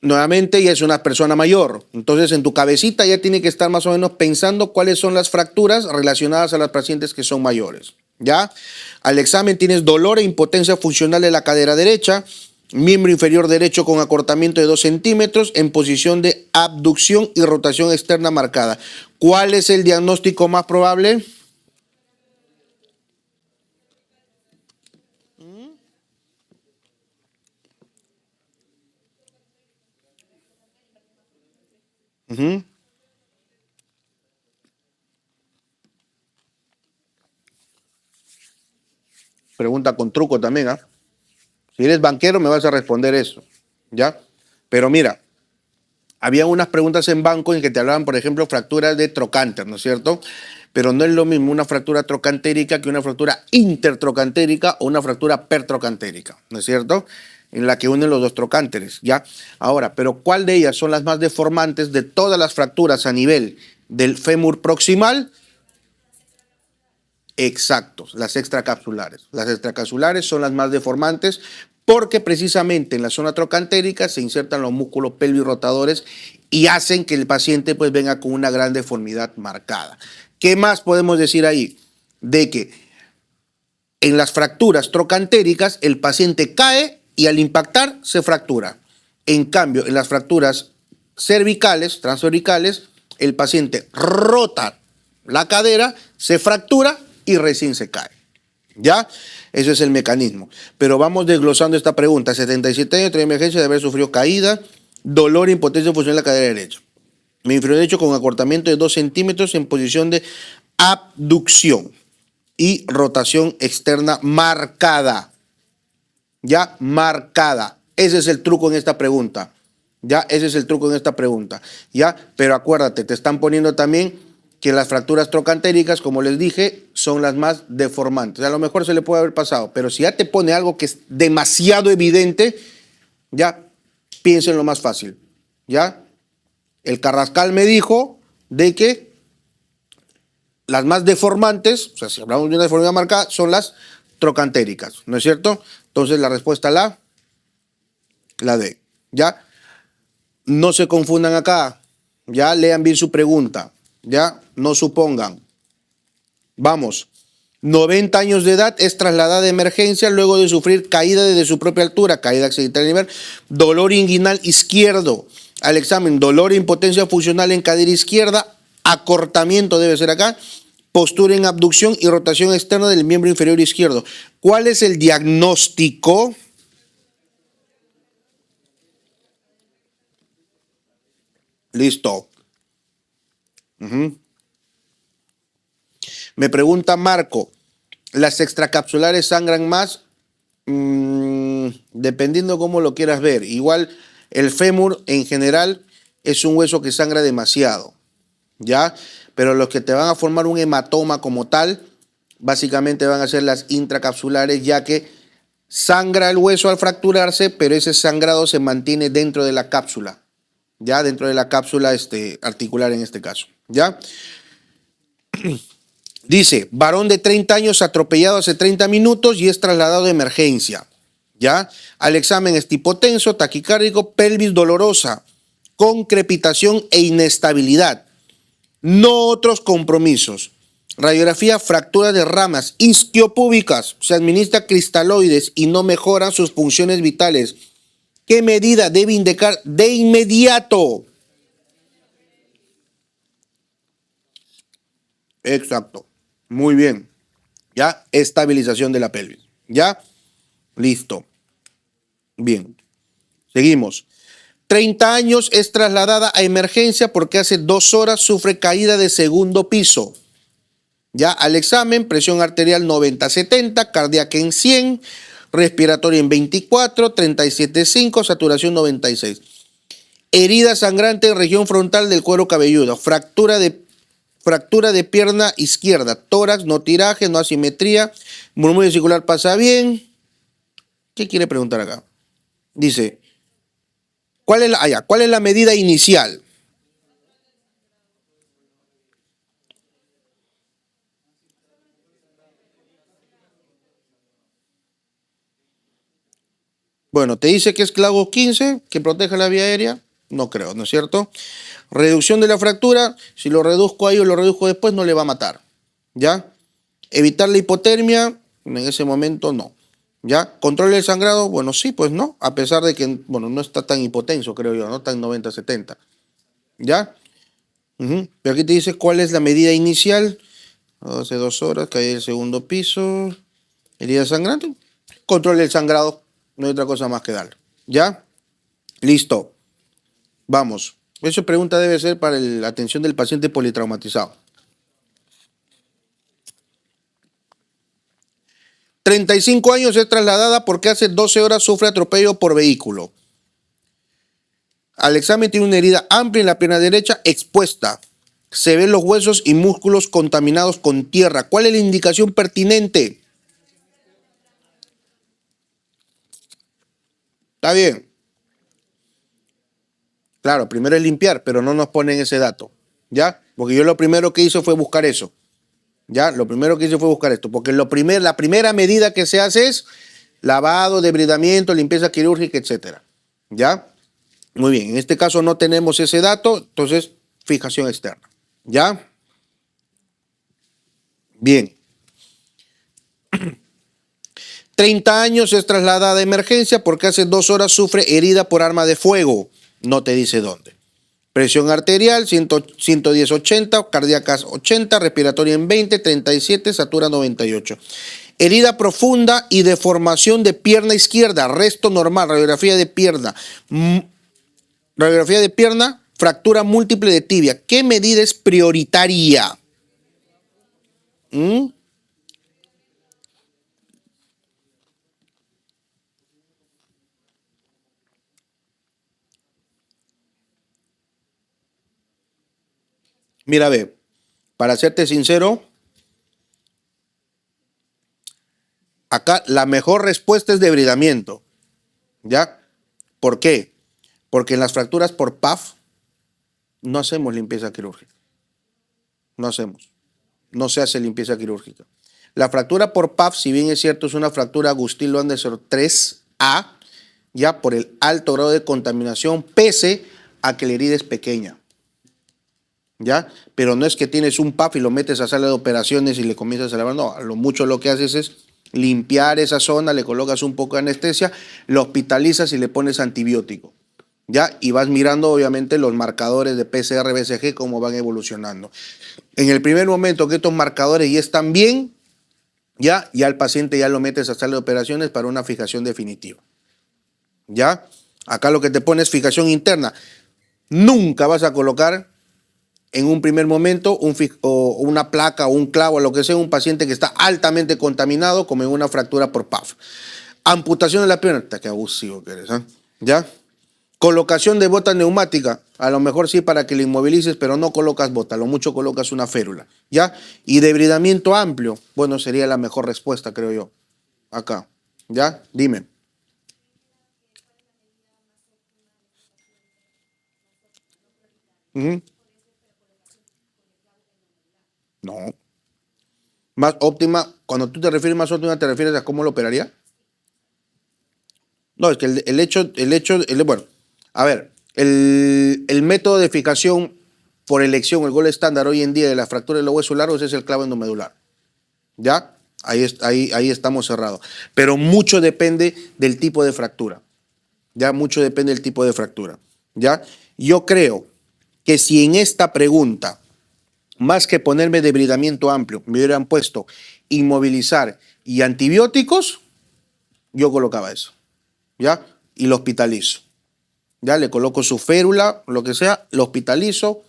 Speaker 1: Nuevamente ya es una persona mayor, entonces en tu cabecita ya tiene que estar más o menos pensando cuáles son las fracturas relacionadas a las pacientes que son mayores, ¿ya? Al examen tienes dolor e impotencia funcional de la cadera derecha, miembro inferior derecho con acortamiento de 2 centímetros en posición de abducción y rotación externa marcada. ¿Cuál es el diagnóstico más probable? Pregunta con truco también, ¿ah? Si eres banquero me vas a responder eso, ¿ya? Pero mira, había unas preguntas en banco en que te hablaban, por ejemplo, fracturas de trocánter, ¿no es cierto? Pero no es lo mismo una fractura trocantérica que una fractura intertrocantérica o una fractura pertrocantérica, ¿no es cierto? En la que unen los dos trocánteres, ¿ya? Ahora, pero ¿cuál de ellas son las más deformantes de todas las fracturas a nivel del fémur proximal? Exactos, las extracapsulares. Las extracapsulares son las más deformantes porque precisamente en la zona trocantérica se insertan los músculos pelvirotadores y hacen que el paciente pues venga con una gran deformidad marcada. ¿Qué más podemos decir ahí? De que en las fracturas trocantéricas el paciente cae y al impactar se fractura. En cambio, en las fracturas cervicales, transcervicales, el paciente rota la cadera, se fractura y recién se cae. ¿Ya? Ese es el mecanismo. Pero vamos desglosando esta pregunta. 77 años de emergencia de haber sufrido caída, dolor e impotencia funcional de la cadera derecha. Mi inferior derecho con acortamiento de 2 centímetros en posición de abducción y rotación externa marcada. Ya, marcada. Ese es el truco en esta pregunta. Ya, ese es el truco en esta pregunta. Ya, pero acuérdate, te están poniendo también que las fracturas trocantéricas, como les dije, son las más deformantes. A lo mejor se le puede haber pasado, pero si ya te pone algo que es demasiado evidente, ya piensa en lo más fácil. Ya, el Carrascal me dijo de que las más deformantes, o sea, si hablamos de una deformidad marcada, son las trocantéricas, ¿no es cierto? Entonces la respuesta la D, ¿ya? No se confundan acá, ya lean bien su pregunta, ya no supongan. Vamos, 90 años de edad es trasladada de emergencia luego de sufrir caída desde su propia altura, caída accidental de nivel, dolor inguinal izquierdo. Al examen, dolor e impotencia funcional en cadera izquierda, acortamiento debe ser acá, postura en abducción y rotación externa del miembro inferior izquierdo. ¿Cuál es el diagnóstico? Listo. Me pregunta Marco, ¿las extracapsulares sangran más? Dependiendo cómo lo quieras ver. Igual el fémur en general es un hueso que sangra demasiado, ¿ya? Pero los que te van a formar un hematoma como tal, básicamente van a ser las intracapsulares, ya que sangra el hueso al fracturarse, pero ese sangrado se mantiene dentro de la cápsula, ¿ya? Dentro de la cápsula articular en este caso, ¿ya? Dice, varón de 30 años atropellado hace 30 minutos y es trasladado de emergencia, ¿ya? Al examen es hipotenso, taquicárdico, pelvis dolorosa, con crepitación e inestabilidad. No otros compromisos. Radiografía, fractura de ramas isquiopúbicas. Se administra cristaloides y no mejoran sus funciones vitales. ¿Qué medida debe indicar de inmediato? Exacto. Muy bien. ¿Ya? Estabilización de la pelvis. ¿Ya? Listo. Bien. Seguimos. 30 años es trasladada a emergencia porque hace 2 horas sufre caída de segundo piso. Ya al examen, presión arterial 90-70, cardíaca en 100, respiratoria en 24, 37,5, saturación 96. Herida sangrante en región frontal del cuero cabelludo, fractura de pierna izquierda, tórax, no tiraje, no asimetría, murmullo circular pasa bien. ¿Qué quiere preguntar acá? Dice, ¿cuál es la medida inicial? Bueno, te dice que es clavo 15, que protege la vía aérea. No creo, ¿no es cierto? Reducción de la fractura, si lo reduzco ahí o lo reduzco después, no le va a matar. ¿Ya? Evitar la hipotermia, en ese momento no. ¿Ya? Control del sangrado, bueno, sí, pues no, a pesar de que, bueno, no está tan hipotenso, creo yo, no tan 90-70. ¿Ya? Pero aquí te dice cuál es la medida inicial. Hace 2 horas, caí del segundo piso, herida sangrante. Control del sangrado, no hay otra cosa más que darle. ¿Ya? Listo. Vamos. Esa pregunta debe ser para la atención del paciente politraumatizado. 35 años es trasladada porque hace 12 horas sufre atropello por vehículo. Al examen tiene una herida amplia en la pierna derecha expuesta. Se ven los huesos y músculos contaminados con tierra. ¿Cuál es la indicación pertinente? Está bien. Claro, primero es limpiar, pero no nos ponen ese dato. ¿Ya? Porque yo lo primero que hice fue buscar eso. ¿Ya? Lo primero que hice fue buscar esto. Porque la primera medida que se hace es lavado, debridamiento, limpieza quirúrgica, etc. ¿Ya? Muy bien. En este caso no tenemos ese dato, entonces fijación externa. ¿Ya? Bien. 30 años es trasladada a emergencia porque hace 2 horas sufre herida por arma de fuego. No te dice dónde. Presión arterial 110-80, cardíaca 80, respiratoria en 20, 37, satura 98. Herida profunda y deformación de pierna izquierda, resto normal, radiografía de pierna. Radiografía de pierna, fractura múltiple de tibia. ¿Qué medida es prioritaria? Mira, ve, para serte sincero, acá la mejor respuesta es debridamiento. ¿Ya? ¿Por qué? Porque en las fracturas por PAF no hacemos limpieza quirúrgica. No hacemos. No se hace limpieza quirúrgica. La fractura por PAF, si bien es cierto, es una fractura Agustín-Loander 3A, ya por el alto grado de contaminación, pese a que la herida es pequeña. ¿Ya? Pero no es que tienes un PAF y lo metes a sala de operaciones y le comienzas a lavar. No, a lo mucho lo que haces es limpiar esa zona, le colocas un poco de anestesia, lo hospitalizas y le pones antibiótico. ¿Ya? Y vas mirando, obviamente, los marcadores de PCR, BCG, cómo van evolucionando. En el primer momento que estos marcadores ya están bien, ya el paciente ya lo metes a sala de operaciones para una fijación definitiva. ¿Ya? Acá lo que te pone es fijación interna. Nunca vas a colocar en un primer momento una placa o un clavo, lo que sea, un paciente que está altamente contaminado, como en una fractura por PAF. Amputación de la pierna, qué abusivo que eres, ¿eh? ¿Ya? Colocación de bota neumática, a lo mejor sí para que le inmovilices, pero no colocas bota, a lo mucho colocas una férula, ¿ya? Y debridamiento amplio, bueno, sería la mejor respuesta, creo yo. Acá, ¿ya? Dime. No. Más óptima, cuando tú te refieres más óptima, ¿te refieres a cómo lo operaría? No, es que bueno, a ver, el método de fijación por elección, el gol estándar hoy en día de la fractura de los huesos largos es el clavo endomedular. ¿Ya? Ahí estamos cerrados. Pero mucho depende del tipo de fractura. Ya, mucho depende del tipo de fractura. ¿Ya? Yo creo que si en esta pregunta, más que ponerme debridamiento amplio, me hubieran puesto inmovilizar y antibióticos, yo colocaba eso. ¿Ya? Y lo hospitalizo. Ya, le coloco su férula, lo que sea, lo hospitalizo,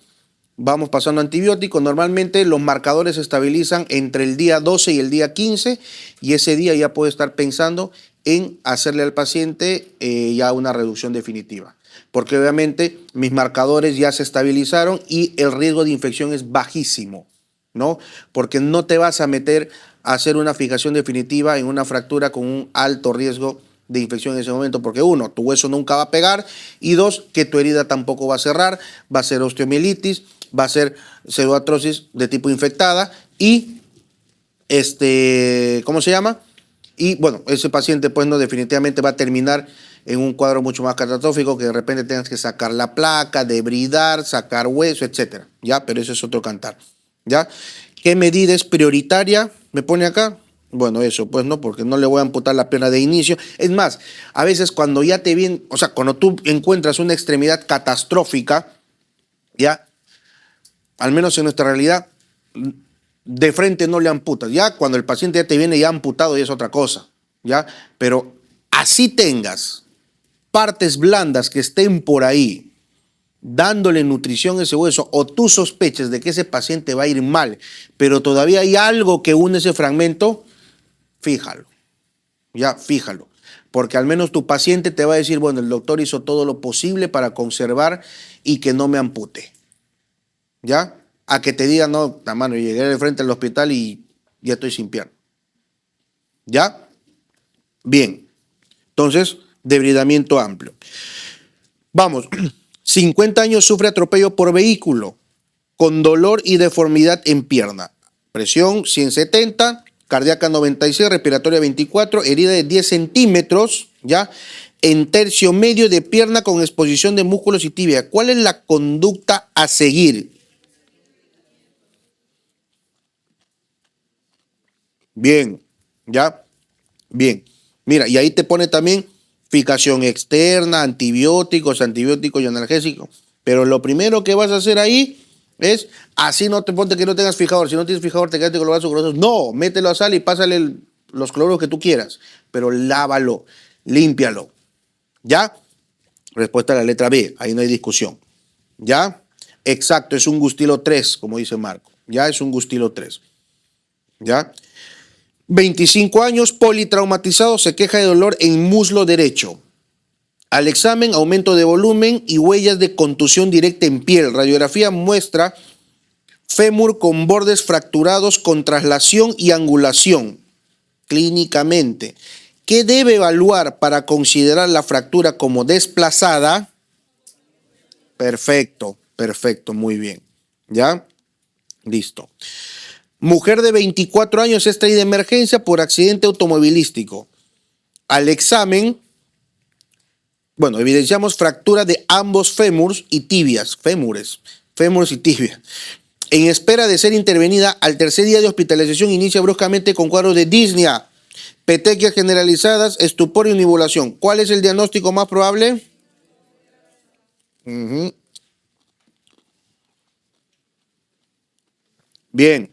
Speaker 1: vamos pasando antibióticos. Normalmente los marcadores se estabilizan entre el día 12 y el día 15 y ese día ya puedo estar pensando en hacerle al paciente ya una reducción definitiva. Porque obviamente mis marcadores ya se estabilizaron y el riesgo de infección es bajísimo, ¿no? Porque no te vas a meter a hacer una fijación definitiva en una fractura con un alto riesgo de infección en ese momento, porque uno, tu hueso nunca va a pegar y dos, que tu herida tampoco va a cerrar, va a ser osteomielitis, va a ser pseudoartrosis de tipo infectada y ¿cómo se llama? Y bueno, ese paciente pues no definitivamente va a terminar en un cuadro mucho más catastrófico, que de repente tengas que sacar la placa, debridar, sacar hueso, etcétera, ¿ya? Pero eso es otro cantar, ¿ya? ¿Qué medida es prioritaria? ¿Me pone acá? Bueno, eso, pues no, porque no le voy a amputar la pierna de inicio. Es más, a veces cuando ya te viene, o sea, cuando tú encuentras una extremidad catastrófica, ya, al menos en nuestra realidad, de frente no le amputas. Ya cuando el paciente ya te viene ya amputado, ya es otra cosa, ya. Pero así tengas partes blandas que estén por ahí, dándole nutrición a ese hueso, o tú sospechas de que ese paciente va a ir mal, pero todavía hay algo que une ese fragmento, fíjalo, ya, fíjalo. Porque al menos tu paciente te va a decir, bueno, el doctor hizo todo lo posible para conservar y que no me ampute. ¿Ya? A que te diga, no, la mano, llegué de frente al hospital y ya estoy sin pierna. ¿Ya? Bien. Entonces, debridamiento amplio. Vamos, 50 años sufre atropello por vehículo, con dolor y deformidad en pierna. Presión 170, cardíaca 96, respiratoria 24, herida de 10 centímetros, ¿ya? En tercio medio de pierna con exposición de músculos y tibia. ¿Cuál es la conducta a seguir? Bien, ¿ya? Bien. Mira, y ahí te pone también fijación externa, antibióticos y analgésicos. Pero lo primero que vas a hacer ahí es, así no te ponte que no tengas fijador. Si no tienes fijador, te quedaste con los vasos gruesos. No, mételo a sal y pásale los cloros que tú quieras. Pero lávalo, límpialo. ¿Ya? Respuesta a la letra B, ahí no hay discusión. ¿Ya? Exacto, es un Gustilo 3, como dice Marco. Ya es un Gustilo 3. ¿Ya? 25 años, politraumatizado, se queja de dolor en muslo derecho. Al examen, aumento de volumen y huellas de contusión directa en piel. Radiografía muestra fémur con bordes fracturados con traslación y angulación. Clínicamente, ¿qué debe evaluar para considerar la fractura como desplazada? Perfecto, perfecto, muy bien. ¿Ya? Listo. Mujer de 24 años es traída de emergencia por accidente automovilístico. Al examen, bueno, evidenciamos fractura de ambos fémures y tibias, fémures y tibias. En espera de ser intervenida, al tercer día de hospitalización inicia bruscamente con cuadros de disnea, petequias generalizadas, estupor y univulación. ¿Cuál es el diagnóstico más probable? Bien.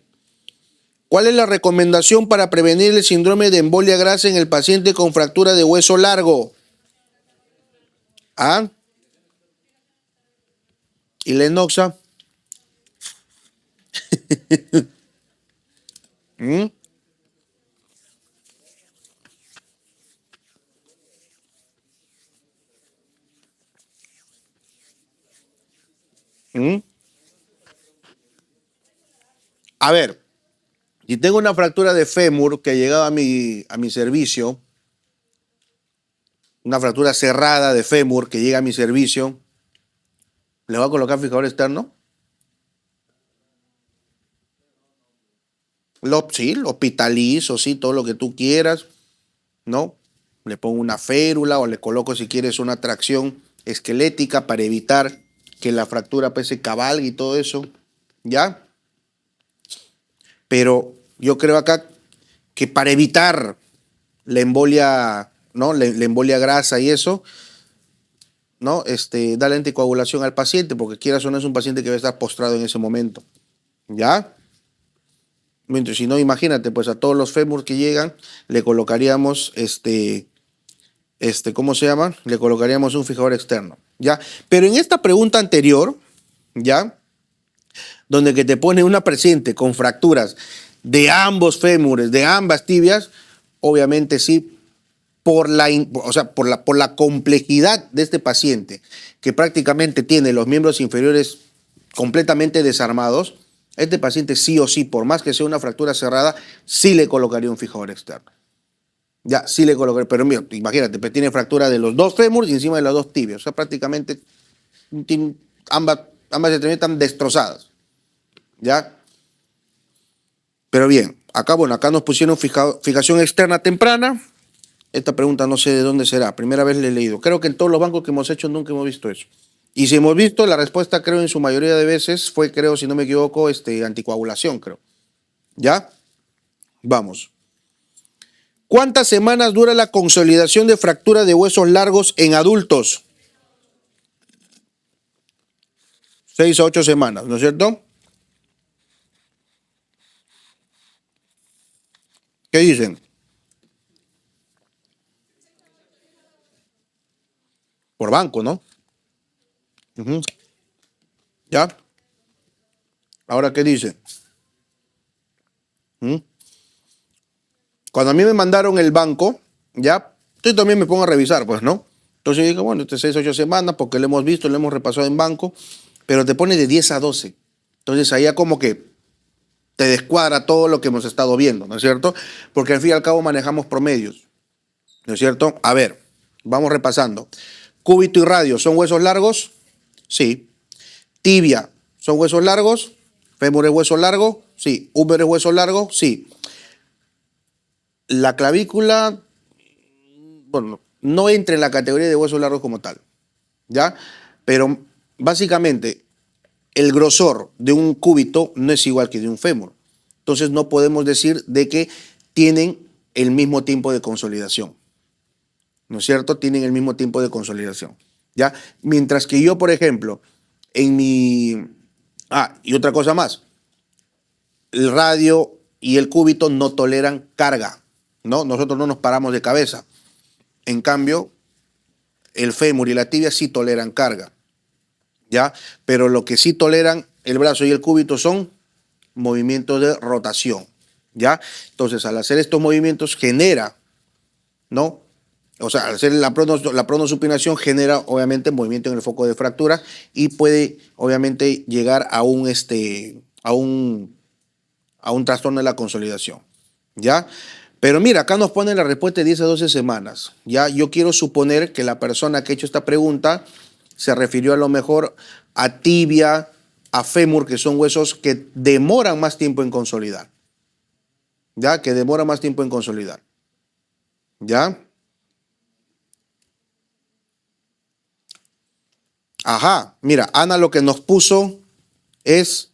Speaker 1: ¿Cuál es la recomendación para prevenir el síndrome de embolia grasa en el paciente con fractura de hueso largo? ¿Ah? ¿Y la enoxa? ¿Mm? ¿Mm? A ver, si tengo una fractura de fémur que ha llegado a mi servicio, una fractura cerrada de fémur que llega a mi servicio, ¿le voy a colocar fijador externo? Sí, lo hospitalizo, sí, todo lo que tú quieras, ¿no? Le pongo una férula o le coloco, si quieres, una tracción esquelética para evitar que la fractura pues, se cabalgue y todo eso, ¿ya? Pero yo creo acá que para evitar la embolia, ¿no? La embolia grasa y eso, ¿no? Darle anticoagulación al paciente, porque quieras o no es un paciente que va a estar postrado en ese momento, ¿ya? Mientras, si no, imagínate, pues a todos los fémurs que llegan le colocaríamos, ¿cómo se llama? Le colocaríamos un fijador externo, ¿ya? Pero en esta pregunta anterior, ¿ya? Donde que te pone una paciente con fracturas de ambos fémures, de ambas tibias, obviamente sí, por la complejidad de este paciente, que prácticamente tiene los miembros inferiores completamente desarmados, este paciente sí o sí, por más que sea una fractura cerrada, sí le colocaría un fijador externo. Ya, sí le colocaría, pero mira, imagínate, pues tiene fractura de los dos fémures y encima de las dos tibias, o sea, prácticamente ambas extremidades están destrozadas. ¿Ya? Pero bien, acá, bueno, acá nos pusieron fijación externa temprana. Esta pregunta no sé de dónde será, primera vez la he leído. Creo que en todos los bancos que hemos hecho nunca hemos visto eso. Y si hemos visto, la respuesta creo en su mayoría de veces fue, creo, si no me equivoco, anticoagulación, creo. ¿Ya? Vamos. ¿Cuántas semanas dura la consolidación de fractura de huesos largos en adultos? 6 a 8 semanas, ¿no es cierto? ¿Qué dicen? Por banco, ¿no? ¿Ya? Ahora, ¿qué dicen? Cuando a mí me mandaron el banco, ya, yo también me pongo a revisar, pues, ¿no? Entonces yo dije, bueno, 6 a 8 semanas, porque lo hemos visto, lo hemos repasado en banco, pero te pone de 10 a 12. Entonces ahí ya como que te descuadra todo lo que hemos estado viendo, ¿no es cierto? Porque al fin y al cabo manejamos promedios, ¿no es cierto? A ver, vamos repasando. Cúbito y radio, ¿son huesos largos? Sí. Tibia, ¿son huesos largos? Fémur es hueso largo, sí. Húmero es hueso largo, sí. La clavícula, bueno, no entra en la categoría de huesos largos como tal, ¿ya? Pero básicamente el grosor de un cúbito no es igual que de un fémur. Entonces no podemos decir de que tienen el mismo tiempo de consolidación, ¿no es cierto? Tienen el mismo tiempo de consolidación, ¿ya? Mientras que yo, por ejemplo, en mi... Ah, y otra cosa más, el radio y el cúbito no toleran carga, ¿no? Nosotros no nos paramos de cabeza. En cambio, el fémur y la tibia sí toleran carga, ¿ya? Pero lo que sí toleran el brazo y el cúbito son movimientos de rotación, ¿ya? Entonces, al hacer estos movimientos genera, ¿no? O sea, al hacer la pronosupinación genera, obviamente, movimiento en el foco de fractura y puede, obviamente, llegar a un trastorno de la consolidación, ¿ya? Pero mira, acá nos ponen la respuesta de 10 a 12 semanas. Ya, yo quiero suponer que la persona que ha hecho esta pregunta se refirió a lo mejor a tibia, a fémur, que son huesos que demoran más tiempo en consolidar. ya, que demora más tiempo en consolidar. ¿Ya? Ajá, mira, Ana lo que nos puso es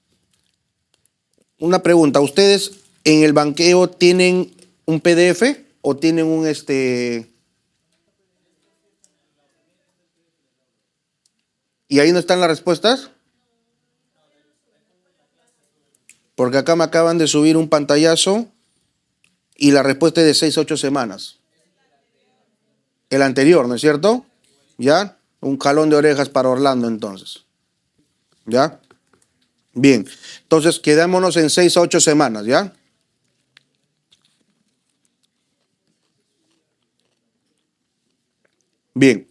Speaker 1: una pregunta. ¿Ustedes en el banqueo tienen un PDF o tienen un y ahí no están las respuestas? Porque acá me acaban de subir un pantallazo y la respuesta es de 6 a 8 semanas. El anterior, ¿no es cierto? ¿Ya? Un jalón de orejas para Orlando entonces. ¿Ya? Bien. Entonces quedémonos en 6 a 8 semanas, ¿ya? Bien.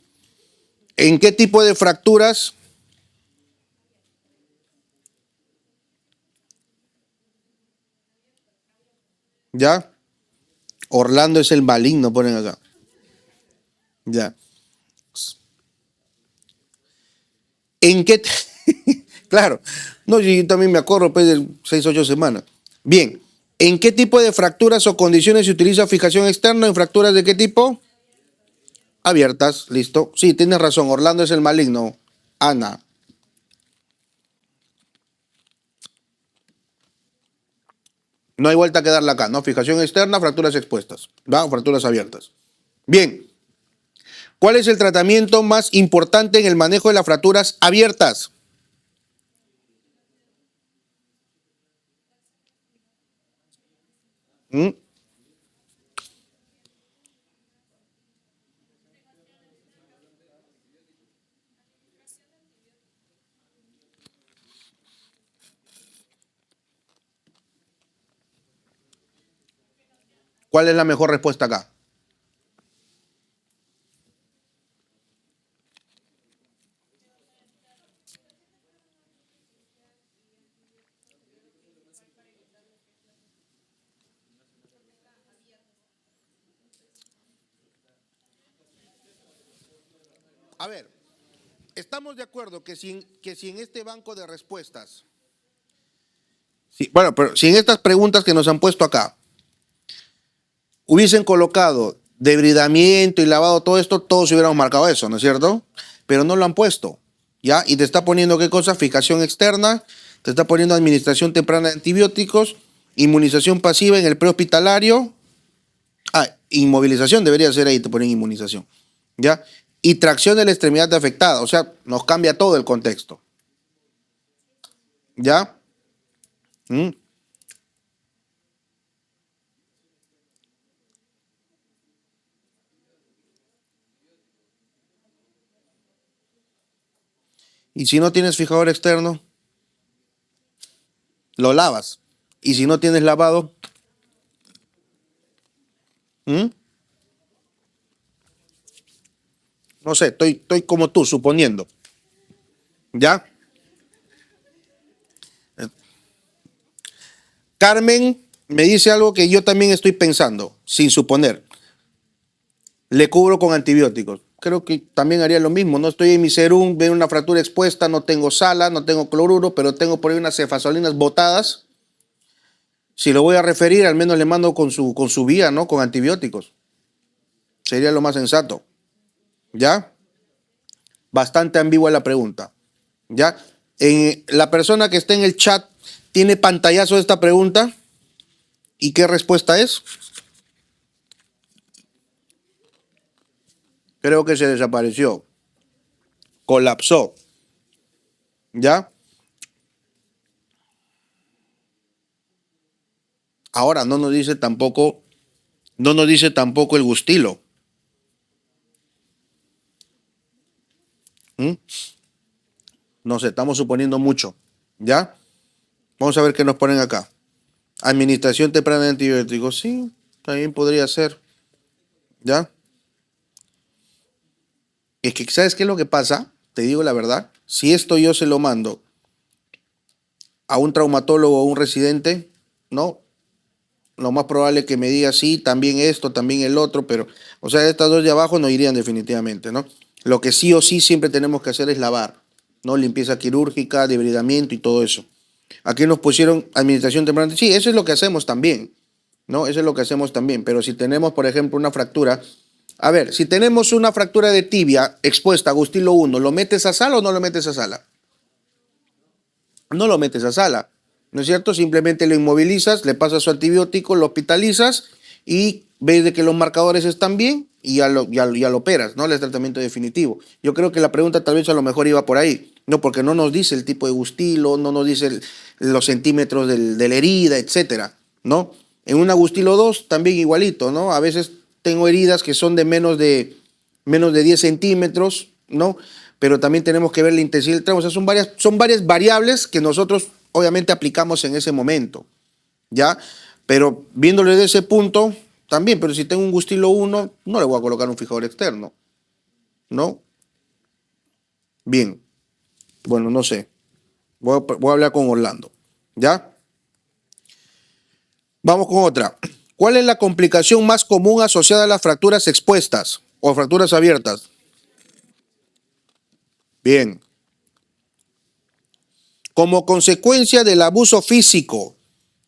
Speaker 1: ¿En qué tipo de fracturas? ¿Ya? Orlando es el maligno, ponen acá. Ya. ¿En qué? Claro. No, yo también me acuerdo pues, de 6 8 semanas. Bien. ¿En qué tipo de fracturas o condiciones se utiliza fijación externa? ¿En fracturas de qué tipo? Abiertas, listo. Sí, tienes razón. Orlando es el maligno. Ana. No hay vuelta que darle acá, ¿no? Fijación externa, fracturas expuestas. ¿Va? Fracturas abiertas. Bien. ¿Cuál es el tratamiento más importante en el manejo de las fracturas abiertas? ¿Mm? ¿Cuál es la mejor respuesta acá? A ver, estamos de acuerdo que si en este banco de respuestas, sí, bueno, pero si en estas preguntas que nos han puesto acá hubiesen colocado debridamiento y lavado todo esto, todos hubiéramos marcado eso, ¿no es cierto? Pero no lo han puesto, ¿ya? Y te está poniendo qué cosa, fijación externa, te está poniendo administración temprana de antibióticos, inmunización pasiva en el prehospitalario, inmovilización debería ser ahí, te ponen inmunización, ¿ya? Y tracción de la extremidad afectada, o sea, nos cambia todo el contexto, ¿ya? ¿Mm? Y si no tienes fijador externo, lo lavas. Y si no tienes lavado, ¿mm? No sé, estoy como tú, suponiendo, ¿ya? Carmen me dice algo que yo también estoy pensando, sin suponer. Le cubro con antibióticos. Creo que también haría lo mismo. No estoy en mi serum, veo una fractura expuesta, no tengo sala, no tengo cloruro, pero tengo por ahí unas cefazolinas botadas. Si lo voy a referir, al menos le mando con su vía, ¿no? Con antibióticos. Sería lo más sensato. ¿Ya? Bastante ambigua la pregunta. ¿Ya? La persona que está en el chat tiene pantallazo de esta pregunta. ¿Y qué respuesta es? Creo que se desapareció. Colapsó. ¿Ya? Ahora no nos dice tampoco el gustilo. ¿Mm? No sé, estamos suponiendo mucho. ¿Ya? Vamos a ver qué nos ponen acá. Administración temprana de antibióticos. Sí, también podría ser. ¿Ya? Es que, ¿sabes qué es lo que pasa? Te digo la verdad. Si esto yo se lo mando a un traumatólogo o un residente, ¿no? Lo más probable es que me diga sí, también esto, también el otro, pero, o sea, estas dos de abajo no irían definitivamente, ¿no? Lo que sí o sí siempre tenemos que hacer es lavar, ¿no? Limpieza quirúrgica, debridamiento y todo eso. Aquí nos pusieron administración temprana. Sí, eso es lo que hacemos también, ¿no? Eso es lo que hacemos también. Pero si tenemos, por ejemplo, una fractura, a ver, si tenemos una fractura de tibia expuesta a Gustilo 1, ¿lo metes a sala o no lo metes a sala? No lo metes a sala, ¿no es cierto? Simplemente lo inmovilizas, le pasas su antibiótico, lo hospitalizas y ves de que los marcadores están bien y ya lo operas, ¿no? El tratamiento definitivo. Yo creo que la pregunta tal vez a lo mejor iba por ahí, ¿no? Porque no nos dice el tipo de Gustilo, no nos dice los centímetros de la herida, etcétera, ¿no? En un Gustilo 2 también igualito, ¿no? A veces tengo heridas que son de menos de 10 centímetros, ¿no? Pero también tenemos que ver la intensidad del trauma. O sea, son varias variables que nosotros obviamente aplicamos en ese momento, ¿ya? Pero viéndolo desde ese punto, también, pero si tengo un Gustilo 1, no le voy a colocar un fijador externo, ¿no? Bien, bueno, no sé. Voy a hablar con Orlando, ¿ya? Vamos con otra. ¿Cuál es la complicación más común asociada a las fracturas expuestas o fracturas abiertas? Bien. Como consecuencia del abuso físico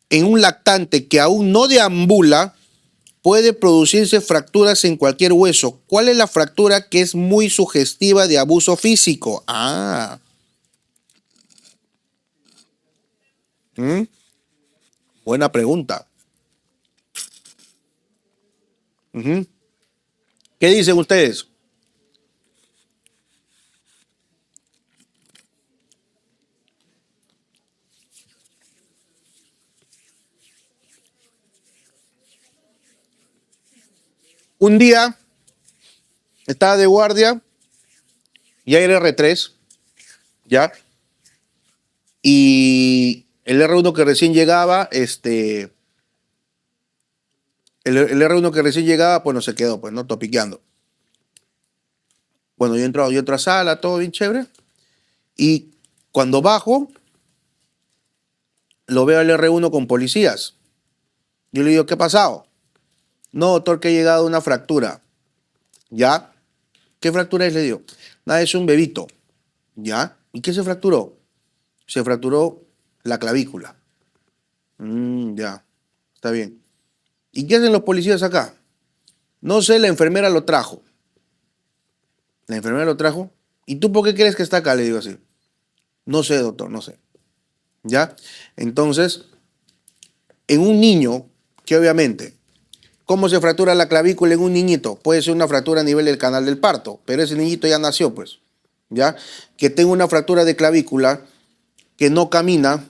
Speaker 1: en un lactante que aún no deambula, puede producirse fracturas en cualquier hueso. ¿Cuál es la fractura que es muy sugestiva de abuso físico? ¿Mm? Buena pregunta. Ujú. ¿Qué dicen ustedes? Un día estaba de guardia, ya era R3, ¿ya? Y el R1 que recién llegaba, el R1 que recién llegaba, pues no se quedó, pues, ¿no? Topiqueando. Bueno, yo entro a sala, todo bien chévere. Y cuando bajo, lo veo al R1 con policías. Yo le digo, ¿qué ha pasado? No, doctor, que ha llegado una fractura. ¿Ya? ¿Qué fractura es? Le digo. Nada, es un bebito. ¿Ya? ¿Y qué se fracturó? Se fracturó la clavícula. Ya, está bien. ¿Y qué hacen los policías acá? No sé, la enfermera lo trajo. La enfermera lo trajo. ¿Y tú por qué crees que está acá? Le digo así. No sé, doctor, no sé. ¿Ya? Entonces, en un niño que obviamente, ¿cómo se fractura la clavícula en un niñito? Puede ser una fractura a nivel del canal del parto, pero ese niñito ya nació, pues. ¿Ya? Que tenga una fractura de clavícula, que no camina,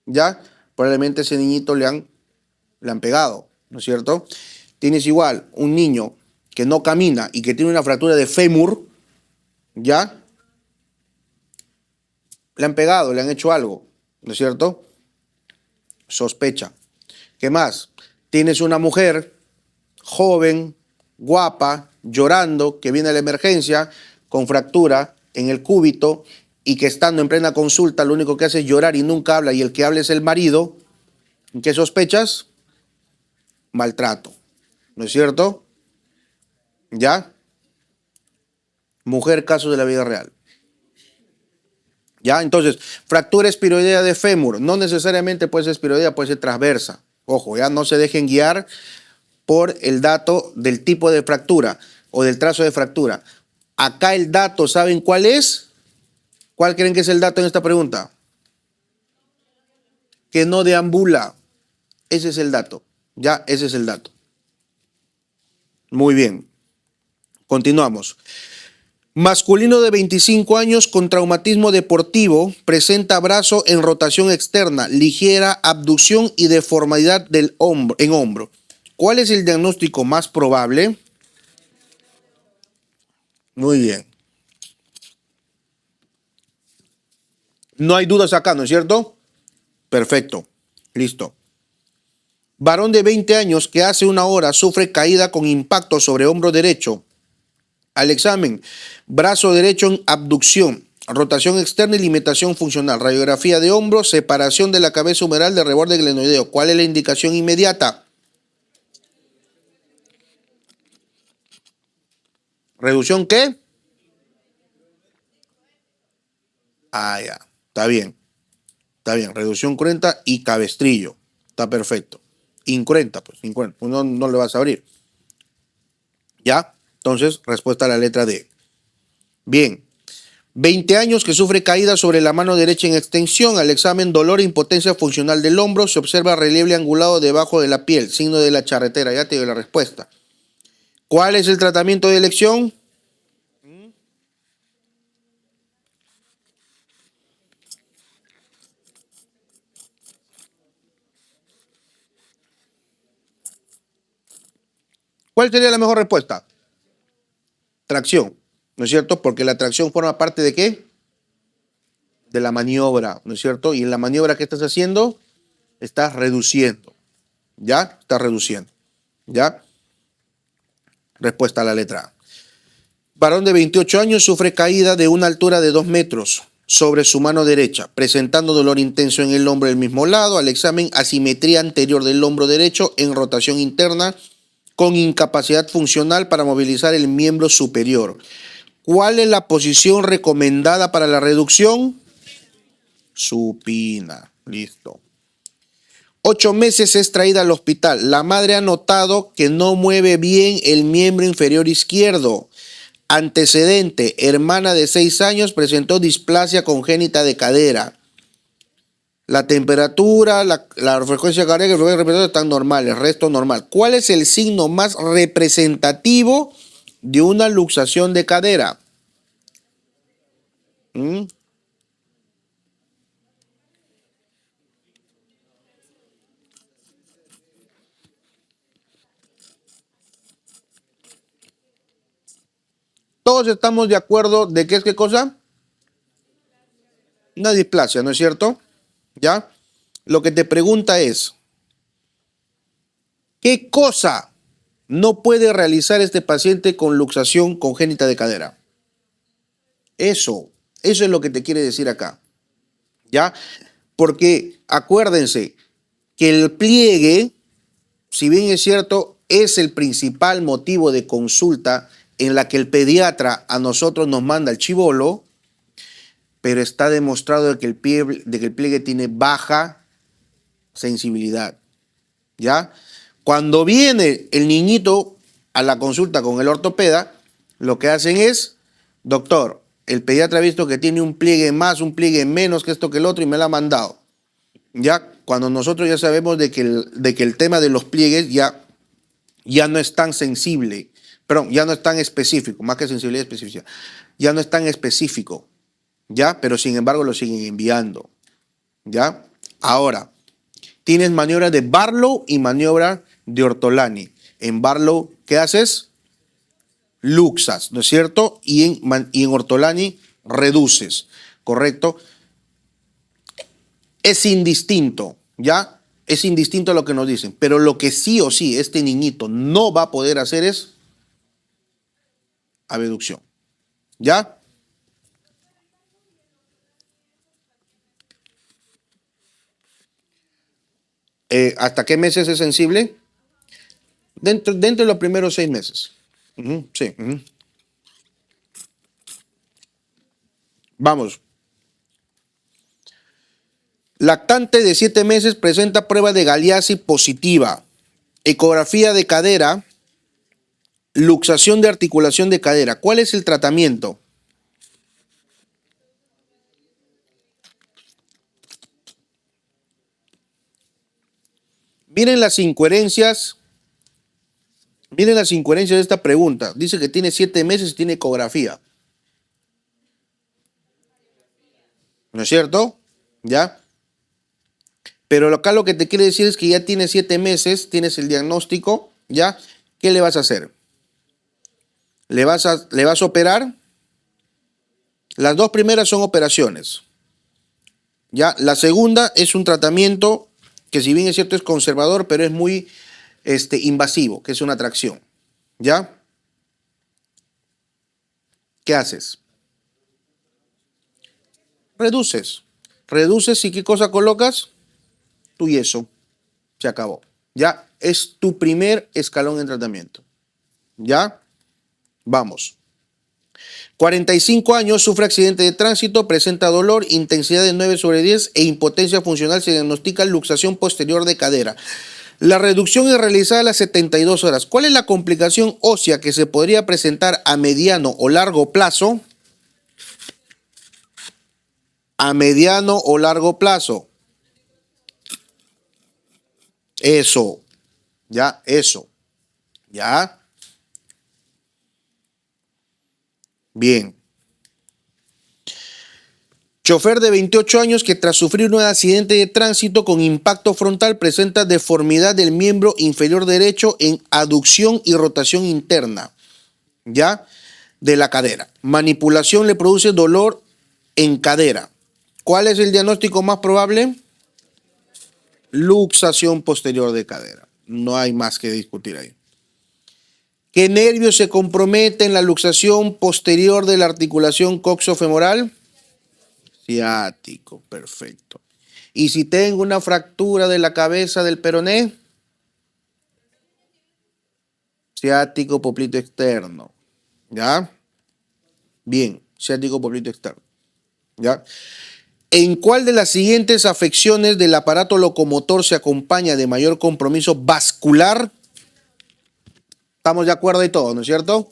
Speaker 1: ¿ya? Probablemente ese niñito le han pegado, ¿no es cierto? Tienes igual un niño que no camina y que tiene una fractura de fémur, ¿ya? Le han pegado, le han hecho algo, ¿no es cierto? Sospecha. ¿Qué más? Tienes una mujer joven, guapa, llorando, que viene a la emergencia con fractura en el cúbito y que estando en plena consulta lo único que hace es llorar y nunca habla y el que habla es el marido. ¿Qué sospechas? Maltrato, ¿no es cierto? ¿Ya? Mujer, caso de la vida real. ¿Ya? Entonces, fractura espiroidea de fémur, no necesariamente puede ser espiroidea, puede ser transversa. Ojo, ya no se dejen guiar por el dato del tipo de fractura o del trazo de fractura. Acá el dato, ¿saben cuál es? ¿Cuál creen que es el dato en esta pregunta? Que no deambula. Ese es el dato. Ya, ese es el dato. Muy bien. Continuamos. Masculino de 25 años con traumatismo deportivo, presenta brazo en rotación externa, ligera abducción y deformidad del hombro, en hombro. ¿Cuál es el diagnóstico más probable? Muy bien. No hay dudas acá, ¿no es cierto? Perfecto. Listo. Varón de 20 años que hace una hora sufre caída con impacto sobre hombro derecho. Al examen, brazo derecho en abducción, rotación externa y limitación funcional, radiografía de hombro, separación de la cabeza humeral de reborde glenoideo. ¿Cuál es la indicación inmediata? ¿Reducción qué? Ya, está bien, reducción cruenta y cabestrillo, está perfecto. Incruenta, pues, incruenta. Pues no le vas a abrir. ¿Ya? Entonces, respuesta a la letra D. Bien. 20 años que sufre caída sobre la mano derecha en extensión. Al examen, dolor e impotencia funcional del hombro. Se observa relieve angulado debajo de la piel. Signo de la charretera. Ya te doy la respuesta. ¿Cuál es el tratamiento de elección? ¿Cuál sería la mejor respuesta? Tracción, ¿no es cierto? Porque la tracción forma parte ¿de qué? De la maniobra, ¿no es cierto? Y en la maniobra que estás haciendo, estás reduciendo, ¿ya? Estás reduciendo, ¿ya? Respuesta a la letra A. Varón de 28 años sufre caída de una altura de 2 metros sobre su mano derecha, presentando dolor intenso en el hombro del mismo lado. Al examen, asimetría anterior del hombro derecho en rotación interna, con incapacidad funcional para movilizar el miembro superior. ¿Cuál es la posición recomendada para la reducción? Supina. Listo. 8 meses es traída al hospital. La madre ha notado que no mueve bien el miembro inferior izquierdo. Antecedente: hermana de 6 años presentó displasia congénita de cadera. La temperatura, la frecuencia cardíaca y la frecuencia respiratoria están normales, resto normal. ¿Cuál es el signo más representativo de una luxación de cadera? Todos estamos de acuerdo de que es qué cosa? Una displasia, ¿no es cierto? ¿Ya? Lo que te pregunta es, ¿qué cosa no puede realizar este paciente con luxación congénita de cadera? Eso es lo que te quiere decir acá, ¿ya? Porque acuérdense que el pliegue, si bien es cierto, es el principal motivo de consulta en la que el pediatra a nosotros nos manda el chibolo, pero está demostrado de que el pliegue tiene baja sensibilidad, ¿ya? Cuando viene el niñito a la consulta con el ortopeda, lo que hacen es, doctor, el pediatra ha visto que tiene un pliegue más, un pliegue menos que esto que el otro y me lo ha mandado. Ya, cuando nosotros ya sabemos de que el tema de los pliegues ya no es tan sensible, perdón, ya no es tan específico, más que sensibilidad y especificidad, ya no es tan específico, ¿ya? Pero sin embargo lo siguen enviando, ¿ya? Ahora, tienes maniobra de Barlow y maniobra de Ortolani. En Barlow, ¿qué haces? Luxas, ¿no es cierto? Y en Ortolani reduces, ¿correcto? Es indistinto, ¿ya? Es indistinto a lo que nos dicen, pero lo que sí o sí este niñito no va a poder hacer es abducción, ¿ya? ¿Hasta qué meses es sensible? Dentro de los primeros 6 meses. Sí. Vamos. Lactante de 7 meses presenta prueba de Galeazzi positiva. Ecografía de cadera, luxación de articulación de cadera. ¿Cuál es el tratamiento? Miren las incoherencias. Miren las incoherencias de esta pregunta. Dice que tiene 7 meses y tiene ecografía. ¿No es cierto? ¿Ya? Pero acá lo que te quiere decir es que ya tienes 7 meses, tienes el diagnóstico, ¿ya? ¿Qué le vas a hacer? ¿Le vas a operar? Las 2 primeras son operaciones. ¿Ya? La segunda es un tratamiento que, si bien es cierto, es conservador, pero es muy invasivo, que es una tracción. ¿Ya? ¿Qué haces? Reduces. Reduces y ¿qué cosa colocas? Tu yeso. Se acabó. Ya es tu primer escalón en tratamiento. ¿Ya? Vamos. 45 años, sufre accidente de tránsito, presenta dolor, intensidad de 9/10 e impotencia funcional. Se diagnostica luxación posterior de cadera. La reducción es realizada a las 72 horas. ¿Cuál es la complicación ósea que se podría presentar a mediano o largo plazo? A mediano o largo plazo. Eso, ya, eso, ya. Bien. Chofer de 28 años que tras sufrir un accidente de tránsito con impacto frontal presenta deformidad del miembro inferior derecho en aducción y rotación interna, ¿ya? De la cadera. Manipulación le produce dolor en cadera. ¿Cuál es el diagnóstico más probable? Luxación posterior de cadera. No hay más que discutir ahí. ¿Qué nervio se compromete en la luxación posterior de la articulación coxofemoral? Ciático, perfecto. ¿Y si tengo una fractura de la cabeza del peroné? Ciático poplito externo. ¿Ya? Bien, ciático poplito externo. ¿Ya? ¿En cuál de las siguientes afecciones del aparato locomotor se acompaña de mayor compromiso vascular? Estamos de acuerdo y todo, ¿no es cierto?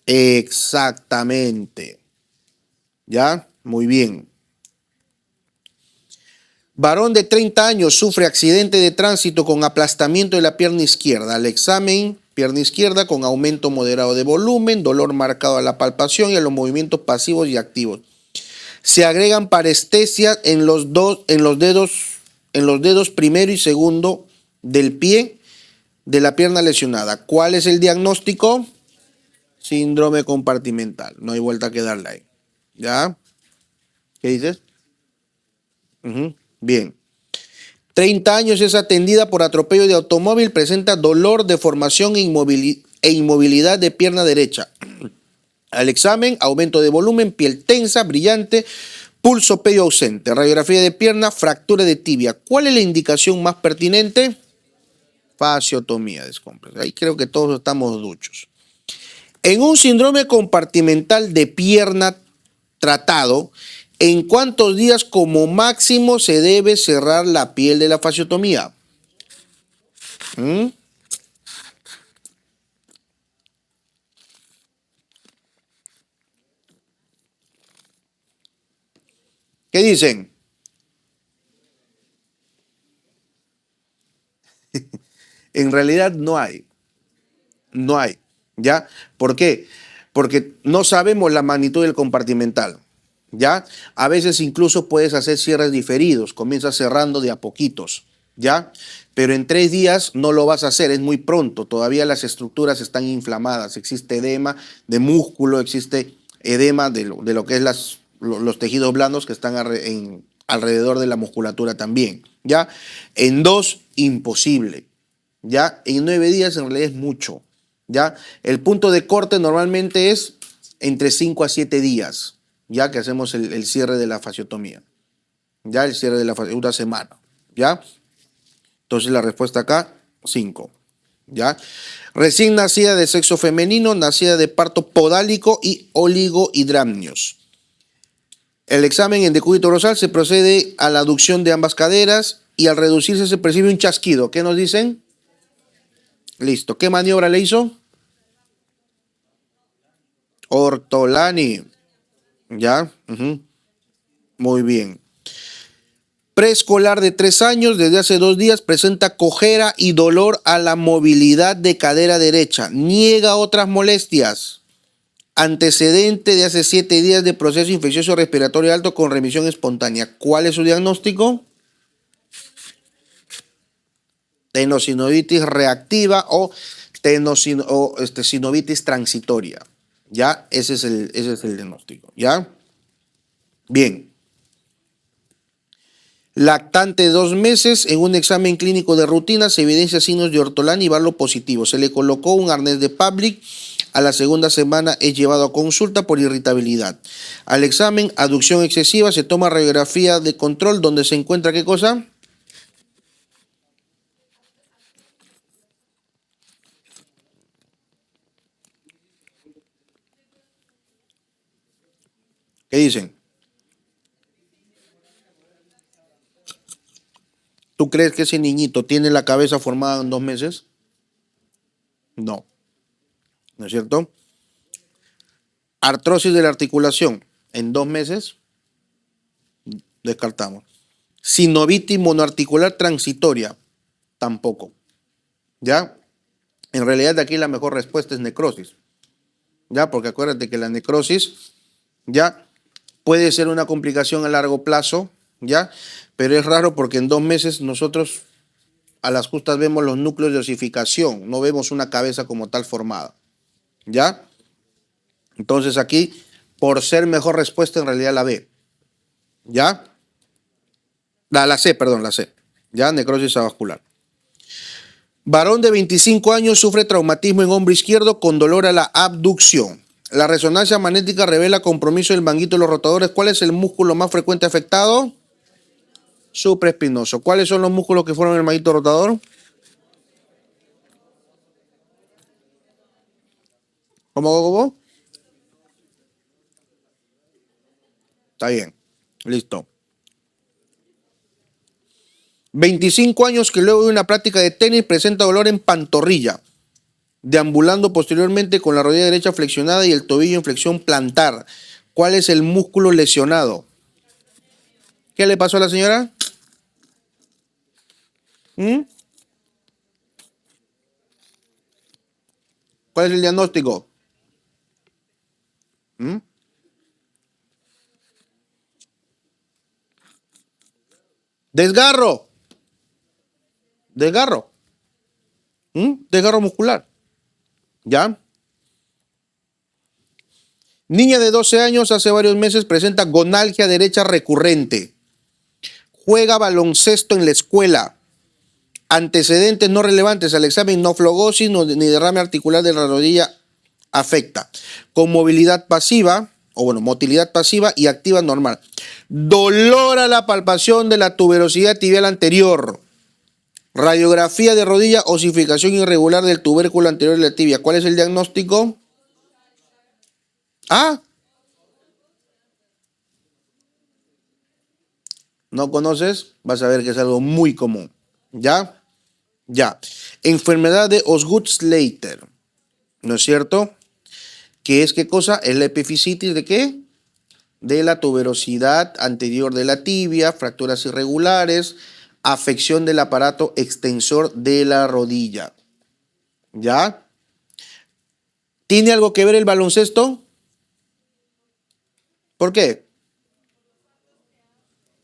Speaker 1: Exactamente. ¿Ya? Muy bien. Varón de 30 años sufre accidente de tránsito con aplastamiento de la pierna izquierda. Al examen, pierna izquierda con aumento moderado de volumen, dolor marcado a la palpación y a los movimientos pasivos y activos. Se agregan parestesias en los dedos primero y segundo del pie de la pierna lesionada. ¿Cuál es el diagnóstico? Síndrome compartimental. No hay vuelta que darle ahí. ¿Ya? ¿Qué dices? Bien. 30 años, es atendida por atropello de automóvil, presenta dolor, deformación e inmovilidad de pierna derecha. Al examen, aumento de volumen, piel tensa, brillante, pulso pedio ausente, radiografía de pierna, fractura de tibia. ¿Cuál es la indicación más pertinente? Fasciotomía descompresión. Ahí creo que todos estamos duchos. En un síndrome compartimental de pierna tratado, ¿en cuántos días como máximo se debe cerrar la piel de la fasciotomía? ¿Mm? ¿Qué dicen? En realidad no hay. No hay. ¿Ya? ¿Por qué? Porque no sabemos la magnitud del compartimental. ¿Ya? A veces incluso puedes hacer cierres diferidos, comienzas cerrando de a poquitos. ¿Ya? Pero en 3 días no lo vas a hacer, es muy pronto, todavía las estructuras están inflamadas, existe edema de músculo, existe edema de lo que es los tejidos blandos que están alrededor de la musculatura también. ¿Ya? En 2, imposible. ¿Ya? En 9 días en realidad es mucho. ¿Ya? El punto de corte normalmente es entre 5 a 7 días, ya que hacemos el cierre de la fasciotomía. Ya, el cierre de la fasciotomía, una semana. ¿Ya? Entonces la respuesta acá, 5. ¿Ya? Recién nacida de sexo femenino, nacida de parto podálico y oligohidramnios. El examen en decúbito dorsal se procede a la aducción de ambas caderas y al reducirse se percibe un chasquido. ¿Qué nos dicen? Listo. ¿Qué maniobra le hizo? Ortolani. ¿Ya? Muy bien. Preescolar de 3 años, desde hace 2 días, presenta cojera y dolor a la movilidad de cadera derecha. Niega otras molestias. Antecedente de hace 7 días de proceso infeccioso respiratorio alto con remisión espontánea. ¿Cuál es su diagnóstico? Tenosinovitis reactiva o sinovitis transitoria. ¿Ya? Ese es el diagnóstico. ¿Ya? Bien. Lactante de 2 meses, en un examen clínico de rutina se evidencia signos de Ortolani y Barlow positivo. Se le colocó un arnés de Pavlik. A la segunda semana es llevado a consulta por irritabilidad. Al examen, aducción excesiva, se toma radiografía de control donde se encuentra ¿qué cosa? ¿Qué dicen? ¿Tú crees que ese niñito tiene la cabeza formada en 2 meses? No, ¿no es cierto? Artrosis de la articulación en 2 meses, descartamos. Sinovitis monoarticular transitoria, tampoco. ¿Ya? En realidad de aquí la mejor respuesta es necrosis. ¿Ya? Porque acuérdate que la necrosis, ¿ya? Puede ser una complicación a largo plazo, ¿ya? Pero es raro porque en 2 meses nosotros a las justas vemos los núcleos de osificación, no vemos una cabeza como tal formada, ¿ya? Entonces aquí, por ser mejor respuesta, en realidad la B, ¿ya? La C, perdón, la C, ¿ya? Necrosis avascular. Varón de 25 años sufre traumatismo en hombro izquierdo con dolor a la abducción. La resonancia magnética revela compromiso del manguito de los rotadores. ¿Cuál es el músculo más frecuente afectado? Supraespinoso. ¿Cuáles son los músculos que forman el manguito rotador? ¿Cómo? Está bien. Listo. 25 años que luego de una práctica de tenis presenta dolor en pantorrilla, deambulando posteriormente con la rodilla derecha flexionada y el tobillo en flexión plantar. ¿Cuál es el músculo lesionado? ¿Qué le pasó a la señora? ¿Mm? ¿Cuál es el diagnóstico? ¿Mm? Desgarro. Desgarro. Desgarro muscular. ¿Ya? Niña de 12 años hace varios meses presenta gonalgia derecha recurrente. Juega baloncesto en la escuela. Antecedentes no relevantes al examen, no flogosis ni derrame articular de la rodilla afecta. Con movilidad pasiva, o bueno, motilidad pasiva y activa normal. Dolor a la palpación de la tuberosidad tibial anterior. Radiografía de rodilla, osificación irregular del tubérculo anterior de la tibia. ¿Cuál es el diagnóstico? Ah, ¿no conoces? Vas a ver que es algo muy común. ¿Ya? Ya. Enfermedad de Osgood-Schlatter. ¿No es cierto? ¿Qué es qué cosa? Es la epifisitis de qué? De la tuberosidad anterior de la tibia, fracturas irregulares, afección del aparato extensor de la rodilla. ¿Ya? ¿Tiene algo que ver el baloncesto? ¿Por qué?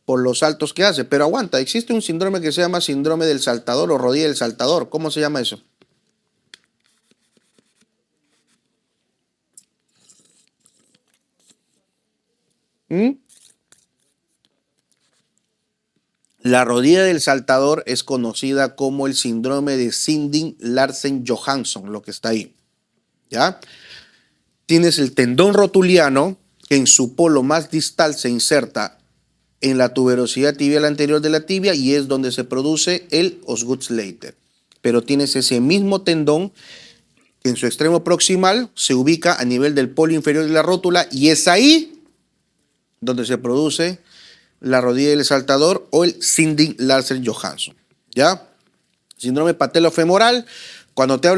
Speaker 1: Por los saltos que hace. Pero aguanta, existe un síndrome que se llama síndrome del saltador o rodilla del saltador. ¿Cómo se llama eso? ¿Mm? La rodilla del saltador es conocida como el síndrome de Sinding Larsen Johansson, lo que está ahí. ¿Ya? Tienes el tendón rotuliano que en su polo más distal se inserta en la tuberosidad tibial anterior de la tibia y es donde se produce el Osgood-Schlatter. Pero tienes ese mismo tendón que en su extremo proximal se ubica a nivel del polo inferior de la rótula y es ahí donde se produce la rodilla del saltador o el Sinding Larsen Johansson. ¿Ya? Síndrome patelofemoral. Cuando te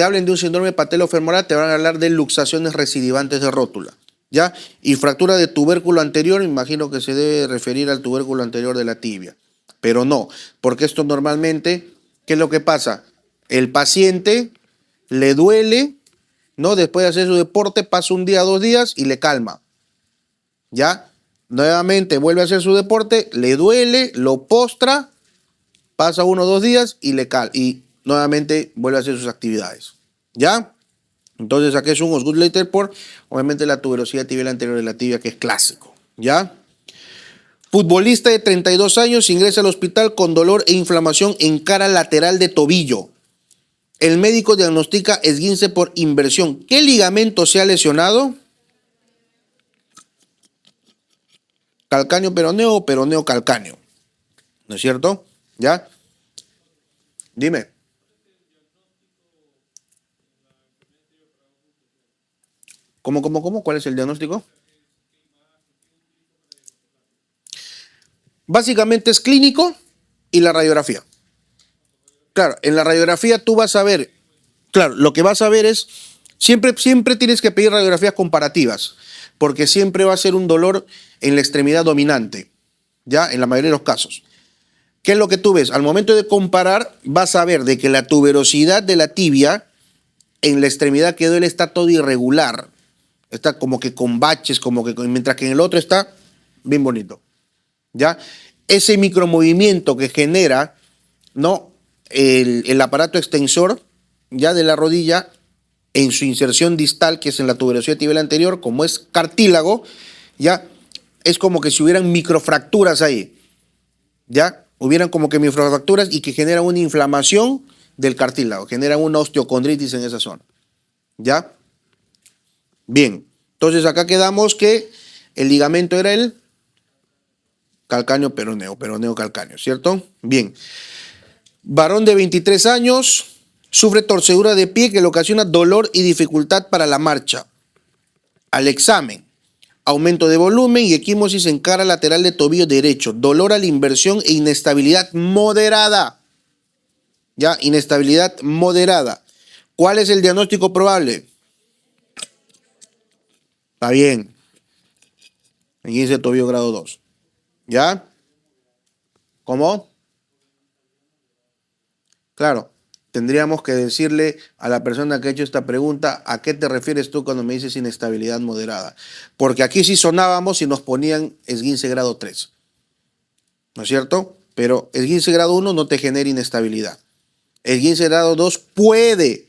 Speaker 1: hablen de un síndrome patelofemoral, te van a hablar de luxaciones recidivantes de rótula. ¿Ya? Y fractura de tubérculo anterior, imagino que se debe referir al tubérculo anterior de la tibia. Pero no, porque esto normalmente, ¿qué es lo que pasa? El paciente le duele, ¿no? Después de hacer su deporte, pasa un día, 2 días y le calma. ¿Ya? Nuevamente vuelve a hacer su deporte, le duele, lo postra, pasa 1 o 2 días y y nuevamente vuelve a hacer sus actividades. ¿Ya? Entonces aquí es un Osgood-Schlatter por, obviamente, la tuberosidad tibial anterior de la tibia, que es clásico. ¿Ya? Futbolista de 32 años ingresa al hospital con dolor e inflamación en cara lateral de tobillo. El médico diagnostica esguince por inversión. ¿Qué ligamento se ha lesionado? Calcáneo peroneo o peroneo calcáneo. ¿No es cierto? ¿Ya? Dime. ¿Cómo? ¿Cuál es el diagnóstico? Básicamente es clínico y la radiografía. Claro, en la radiografía tú vas a ver, claro, lo que vas a ver es, siempre tienes que pedir radiografías comparativas, porque siempre va a ser un dolor en la extremidad dominante, ¿ya? En la mayoría de los casos. ¿Qué es lo que tú ves? Al momento de comparar, vas a ver de que la tuberosidad de la tibia en la extremidad que duele está todo irregular. Está como que con baches, mientras que en el otro está bien bonito. ¿Ya? Ese micromovimiento que genera, ¿no? el aparato extensor ya de la rodilla en su inserción distal, que es en la tuberosidad tibial anterior, como es cartílago, ya es como que si hubieran microfracturas ahí. ¿Ya? Hubieran como que microfracturas y que generan una inflamación del cartílago, generan una osteocondritis en esa zona. ¿Ya? Bien, entonces acá quedamos que el ligamento era el calcáneo peroneo calcáneo, ¿cierto? Bien. Varón de 23 años, sufre torcedura de pie que le ocasiona dolor y dificultad para la marcha. Al examen, aumento de volumen y equimosis en cara lateral de tobillo derecho, dolor a la inversión e inestabilidad moderada. Ya, inestabilidad moderada. ¿Cuál es el diagnóstico probable? Está bien. Esguince de tobillo grado 2. ¿Ya? ¿Cómo? Claro, tendríamos que decirle a la persona que ha hecho esta pregunta, ¿a qué te refieres tú cuando me dices inestabilidad moderada? Porque aquí sí sonábamos y nos ponían esguince grado 3. ¿No es cierto? Pero esguince grado 1 no te genera inestabilidad. Esguince grado 2 puede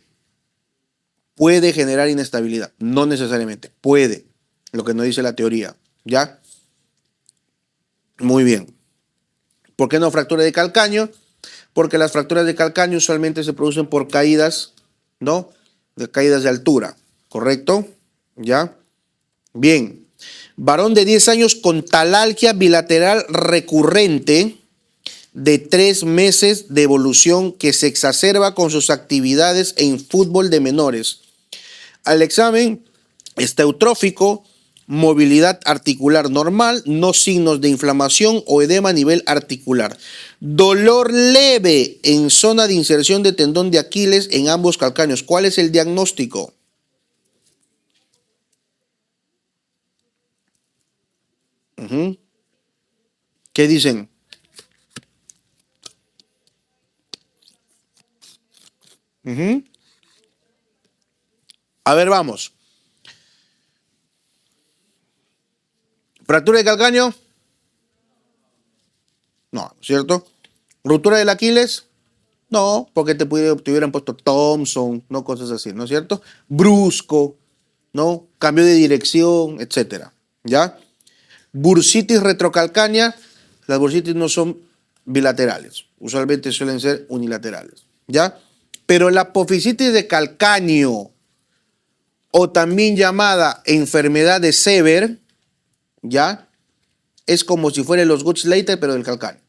Speaker 1: generar inestabilidad. No necesariamente, puede. Lo que nos dice la teoría. ¿Ya? Muy bien. ¿Por qué no fractura de calcáneo? Porque las fracturas de calcáneo usualmente se producen por caídas, ¿no? De caídas de altura, ¿correcto? ¿Ya? Bien. Varón de 10 años con talalgia bilateral recurrente de 3 meses de evolución que se exacerba con sus actividades en fútbol de menores. Al examen está eutrófico, movilidad articular normal, no signos de inflamación o edema a nivel articular. Dolor leve en zona de inserción de tendón de Aquiles en ambos calcáneos. ¿Cuál es el diagnóstico? ¿Qué dicen? A ver, vamos. ¿Fractura de calcáneo? No, ¿cierto? ¿Ruptura del Aquiles? No, porque te hubieran puesto Thompson, no cosas así, ¿no es cierto? Brusco, ¿no? Cambio de dirección, etcétera. ¿Ya? Bursitis retrocalcánea, las bursitis no son bilaterales, usualmente suelen ser unilaterales. ¿Ya? Pero la apofisitis de calcáneo, o también llamada enfermedad de Sever, ¿ya? Es como si fuera los Gutt-Slater, pero del calcáneo.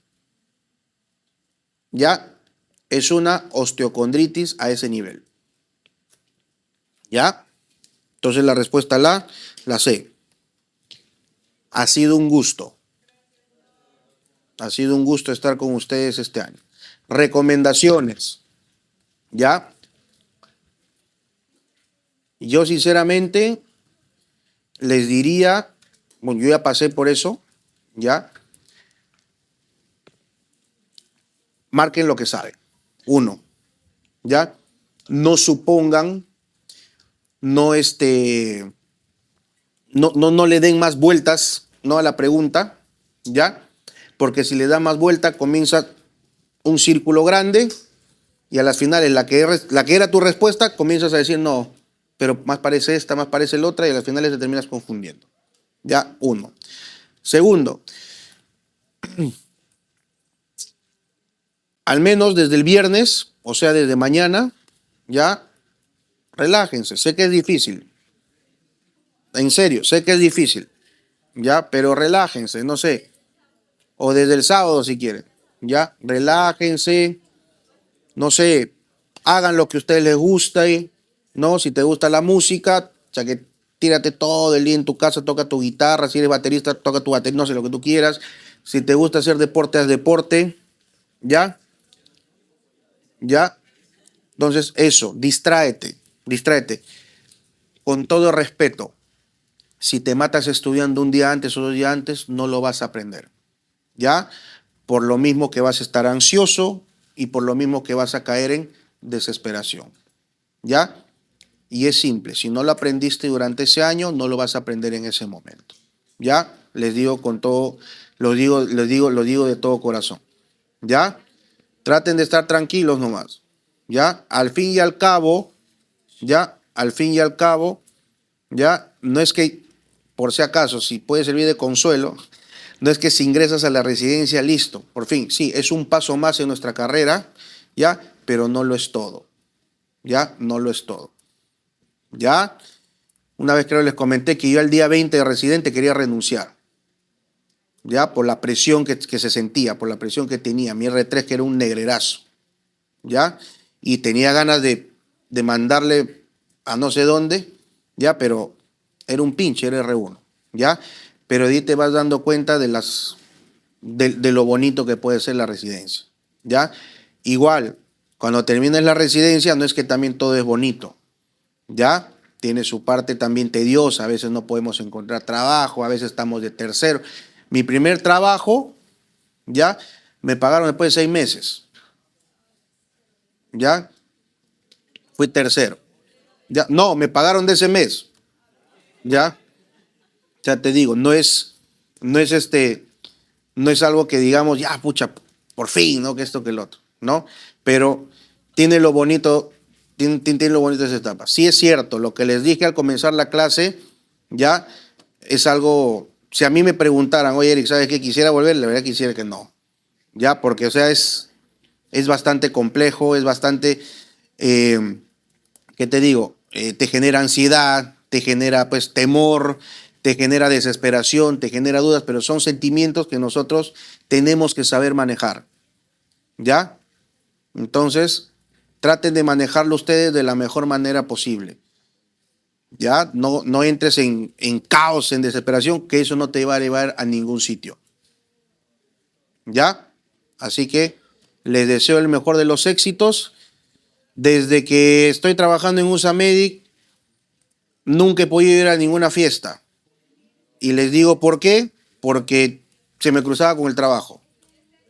Speaker 1: ¿Ya? Es una osteocondritis a ese nivel. ¿Ya? Entonces la respuesta la C. Ha sido un gusto. Ha sido un gusto estar con ustedes este año. Recomendaciones. ¿Ya? Yo sinceramente les diría, bueno, yo ya pasé por eso, ¿ya? Marquen lo que saben. 1, ¿ya? No supongan, no no le den más vueltas, ¿no? A la pregunta, ¿ya? Porque si le da más vuelta comienza un círculo grande y a las finales la que era tu respuesta comienzas a decir no, pero más parece esta, más parece la otra y a las finales te terminas confundiendo. Ya, 1. Segundo, al menos desde el viernes, o sea, desde mañana, ya, relájense. Sé que es difícil. En serio, sé que es difícil. Ya, pero relájense, no sé. O desde el sábado si quieren. Ya, relájense. No sé, hagan lo que a ustedes les gusta, ¿no? Si te gusta la música, o sea que tírate todo el día en tu casa, toca tu guitarra, si eres baterista, toca tu batería, no sé, lo que tú quieras. Si te gusta hacer deporte, haz deporte, ¿Ya? ¿Ya? Entonces, eso, distráete, distráete. Con todo respeto, si te matas estudiando un día antes o 2 días antes, no lo vas a aprender. ¿Ya? Por lo mismo que vas a estar ansioso y por lo mismo que vas a caer en desesperación. ¿Ya? Y es simple, si no lo aprendiste durante ese año, no lo vas a aprender en ese momento. ¿Ya? Les digo con todo, lo digo de todo corazón. ¿Ya? Traten de estar tranquilos nomás. ¿Ya? Al fin y al cabo, ¿ya? Al fin y al cabo, ¿ya? No es que, por si acaso, si puede servir de consuelo, no es que si ingresas a la residencia, listo, por fin, sí, es un paso más en nuestra carrera, ¿ya? Pero no lo es todo, ¿ya? No lo es todo, ¿ya? Una vez creo les comenté que yo el día 20 de residente quería renunciar, ¿ya? Por la presión que se sentía, por la presión que tenía, mi R3 que era un negrerazo, ¿ya? Y tenía ganas de mandarle a no sé dónde, ¿ya? Pero era un pinche, era R1, ¿ya? Pero ahí te vas dando cuenta de lo bonito que puede ser la residencia, ¿ya? Igual, cuando termines la residencia, no es que también todo es bonito, ¿ya? Tiene su parte también tediosa, a veces no podemos encontrar trabajo, a veces estamos de tercero. Mi primer trabajo, ¿ya? Me pagaron después de 6 meses, ¿ya? Fui tercero, ¿ya? No, me pagaron de ese mes, ¿ya? Ya te digo, no es no es algo que digamos, ya, pucha, por fin, ¿no? Que esto, que el otro, ¿no? Pero tiene lo bonito, tiene lo bonito de esa etapa. Sí es cierto, lo que les dije al comenzar la clase, ya es algo, si a mí me preguntaran, oye, Eric, ¿sabes qué? Quisiera volver, la verdad quisiera que no, ya, porque, o sea, es bastante complejo, es bastante, ¿qué te digo? Te genera ansiedad, te genera, pues, temor, te genera desesperación, te genera dudas, pero son sentimientos que nosotros tenemos que saber manejar, ¿ya? Entonces, traten de manejarlo ustedes de la mejor manera posible, ¿ya? No entres en caos, en desesperación, que eso no te va a llevar a ningún sitio, ¿ya? Así que les deseo el mejor de los éxitos. Desde que estoy trabajando en USAMEDIC, nunca he podido ir a ninguna fiesta. Y les digo por qué, porque se me cruzaba con el trabajo.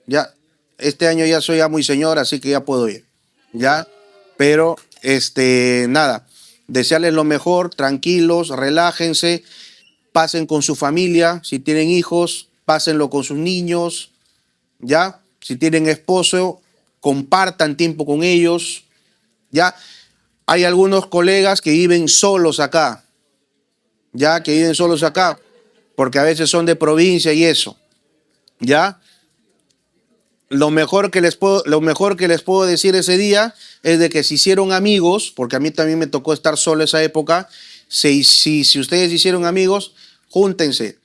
Speaker 1: Ya, este año ya soy ya muy señor, así que ya puedo ir. Ya, pero nada, desearles lo mejor, tranquilos, relájense, pasen con su familia, si tienen hijos, pásenlo con sus niños, ya, si tienen esposo, compartan tiempo con ellos, ya. Hay algunos colegas que viven solos acá, ya, que viven solos acá, porque a veces son de provincia y eso, ya. Lo mejor que les puedo decir ese día es de que se hicieron amigos, porque a mí también me tocó estar solo esa época. Si ustedes hicieron amigos, júntense,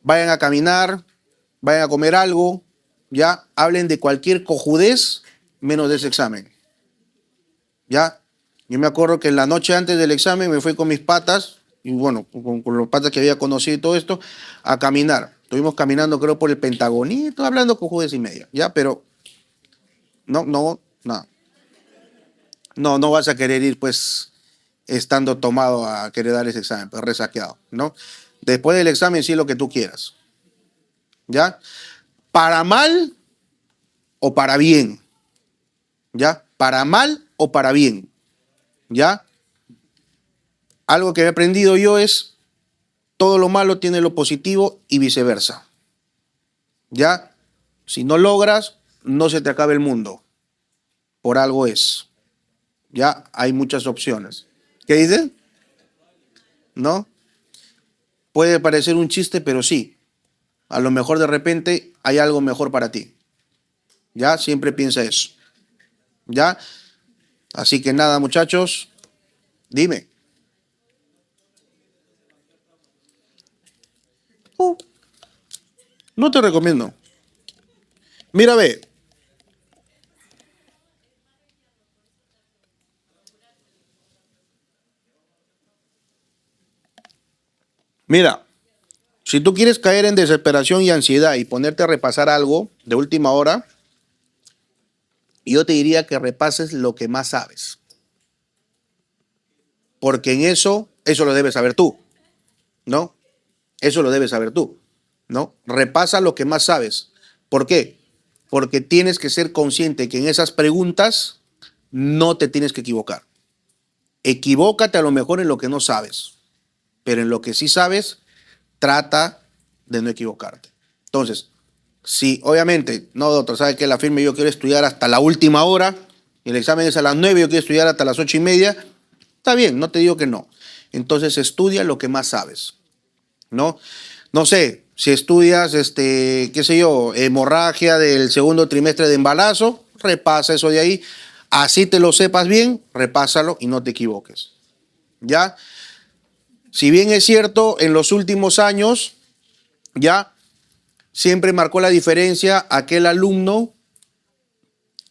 Speaker 1: vayan a caminar, vayan a comer algo, ya, hablen de cualquier cojudez menos de ese examen, ya. Yo me acuerdo que en la noche antes del examen me fui con mis patas, y bueno, con los patas que había conocido y todo esto, a caminar. Estuvimos caminando, creo, por el Pentagonito, hablando cojudez y media, ya, pero no. No vas a querer ir, pues, estando tomado a querer dar ese examen, pues resaqueado, ¿no? Después del examen, sí, lo que tú quieras, ¿ya? Para mal o para bien, ¿ya? Para mal o para bien, ¿ya? Algo que he aprendido yo es, todo lo malo tiene lo positivo y viceversa, ¿ya? Si no logras, no se te acabe el mundo, por algo es, ¿ya? Hay muchas opciones. ¿Qué dices? ¿No? Puede parecer un chiste, pero sí. A lo mejor de repente hay algo mejor para ti. ¿Ya? Siempre piensa eso. ¿Ya? Así que nada, muchachos, dime. Oh, no te recomiendo. Mira, ve. Mira, si tú quieres caer en desesperación y ansiedad y ponerte a repasar algo de última hora, Y yo te diría que repases lo que más sabes. Porque en eso lo debes saber tú, ¿no? Eso lo debes saber tú, ¿no? Repasa lo que más sabes. ¿Por qué? Porque tienes que ser consciente que en esas preguntas no te tienes que equivocar. Equivócate a lo mejor en lo que no sabes, pero en lo que sí sabes, trata de no equivocarte. Entonces, si obviamente, no, doctor, sabe que la firme yo quiero estudiar hasta la última hora, y el examen es a las 9, yo quiero estudiar hasta las 8:30, está bien, no te digo que no. Entonces estudia lo que más sabes, ¿no? No sé, si estudias, qué sé yo, hemorragia del segundo trimestre de embarazo, repasa eso de ahí. Así te lo sepas bien, repásalo y no te equivoques. ¿Ya? Si bien es cierto, en los últimos años, ya, siempre marcó la diferencia aquel alumno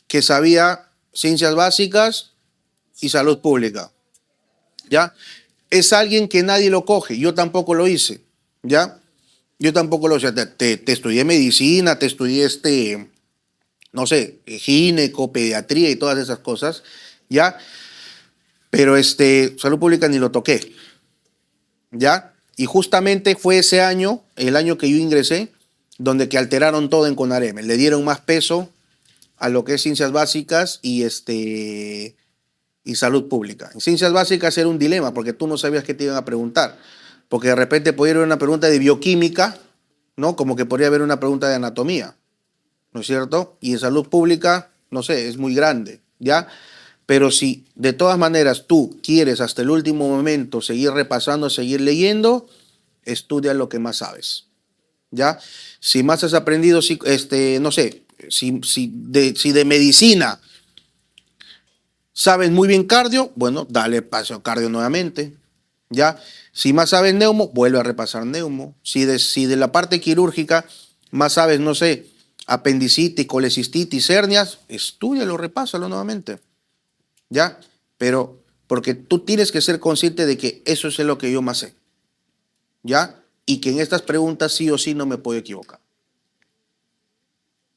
Speaker 1: que sabía ciencias básicas y salud pública. ¿Ya? Es alguien que nadie lo coge, yo tampoco lo hice, ¿ya? Yo tampoco lo hice, te estudié medicina, te estudié no sé, gineco, pediatría y todas esas cosas, ¿ya? Pero salud pública ni lo toqué, ¿ya? Y justamente fue ese año, el año que yo ingresé, donde que alteraron todo en CONAREM, le dieron más peso a lo que es ciencias básicas y salud pública. En ciencias básicas era un dilema porque tú no sabías qué te iban a preguntar, porque de repente podía haber una pregunta de bioquímica, ¿no? Como que podría haber una pregunta de anatomía, ¿no es cierto? Y en salud pública, no sé, es muy grande, ¿ya? Pero si de todas maneras tú quieres hasta el último momento seguir repasando, seguir leyendo, estudia lo que más sabes, ¿ya? Si más has aprendido, no sé, si de medicina sabes muy bien cardio, bueno, dale paso a cardio nuevamente, ¿ya? Si más sabes neumo, vuelve a repasar neumo. Si de la parte quirúrgica más sabes, no sé, apendicitis, colecistitis, hernias, estúdialo, repásalo nuevamente, ¿ya? Pero porque tú tienes que ser consciente de que eso es lo que yo más sé, ¿ya? Y que en estas preguntas sí o sí no me puedo equivocar,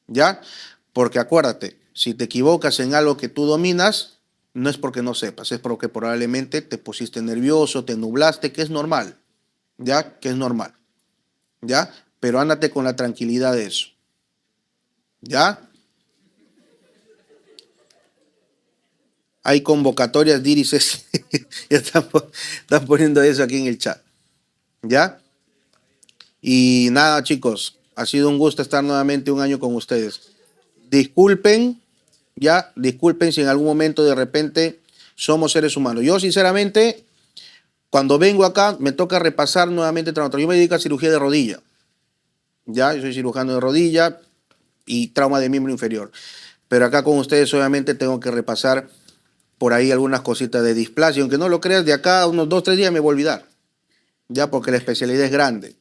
Speaker 1: ¿ya? Porque acuérdate, si te equivocas en algo que tú dominas, no es porque no sepas, es porque probablemente te pusiste nervioso, te nublaste, que es normal, ¿ya? Que es normal, ¿ya? Pero ándate con la tranquilidad de eso, ¿ya? Hay convocatorias, Diris, ya están poniendo eso aquí en el chat, ¿ya? Y nada, chicos, ha sido un gusto estar nuevamente un año con ustedes. Disculpen, ya, disculpen si en algún momento de repente somos seres humanos. Yo, sinceramente, cuando vengo acá, me toca repasar nuevamente traumatología. Yo me dedico a cirugía de rodilla, ya, yo soy cirujano de rodilla y trauma de miembro inferior. Pero acá con ustedes, obviamente, tengo que repasar por ahí algunas cositas de displasia. Aunque no lo creas, de acá a unos 2 o 3 días me voy a olvidar, ya, porque la especialidad es grande.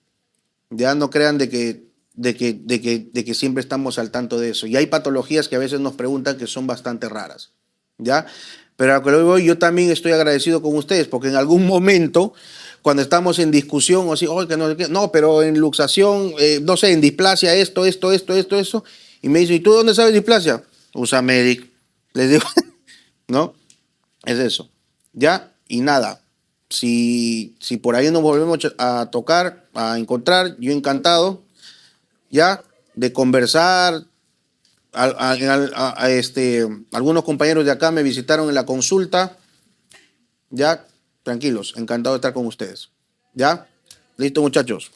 Speaker 1: Ya no crean de que siempre estamos al tanto de eso. Y hay patologías que a veces nos preguntan que son bastante raras, ¿ya? Pero a lo que voy, yo también estoy agradecido con ustedes, porque en algún momento, cuando estamos en discusión, o así, oh, que no, pero en luxación, no sé, en displasia, esto, y me dicen, ¿y tú dónde sabes displasia? Usa Medic. Les digo, ¿no? Es eso, ¿ya? Y nada, si por ahí nos volvemos a tocar, a encontrar, yo encantado, ¿ya? De conversar. Algunos compañeros de acá me visitaron en la consulta, ¿ya? Tranquilos, encantado de estar con ustedes, ¿ya? Listo, muchachos.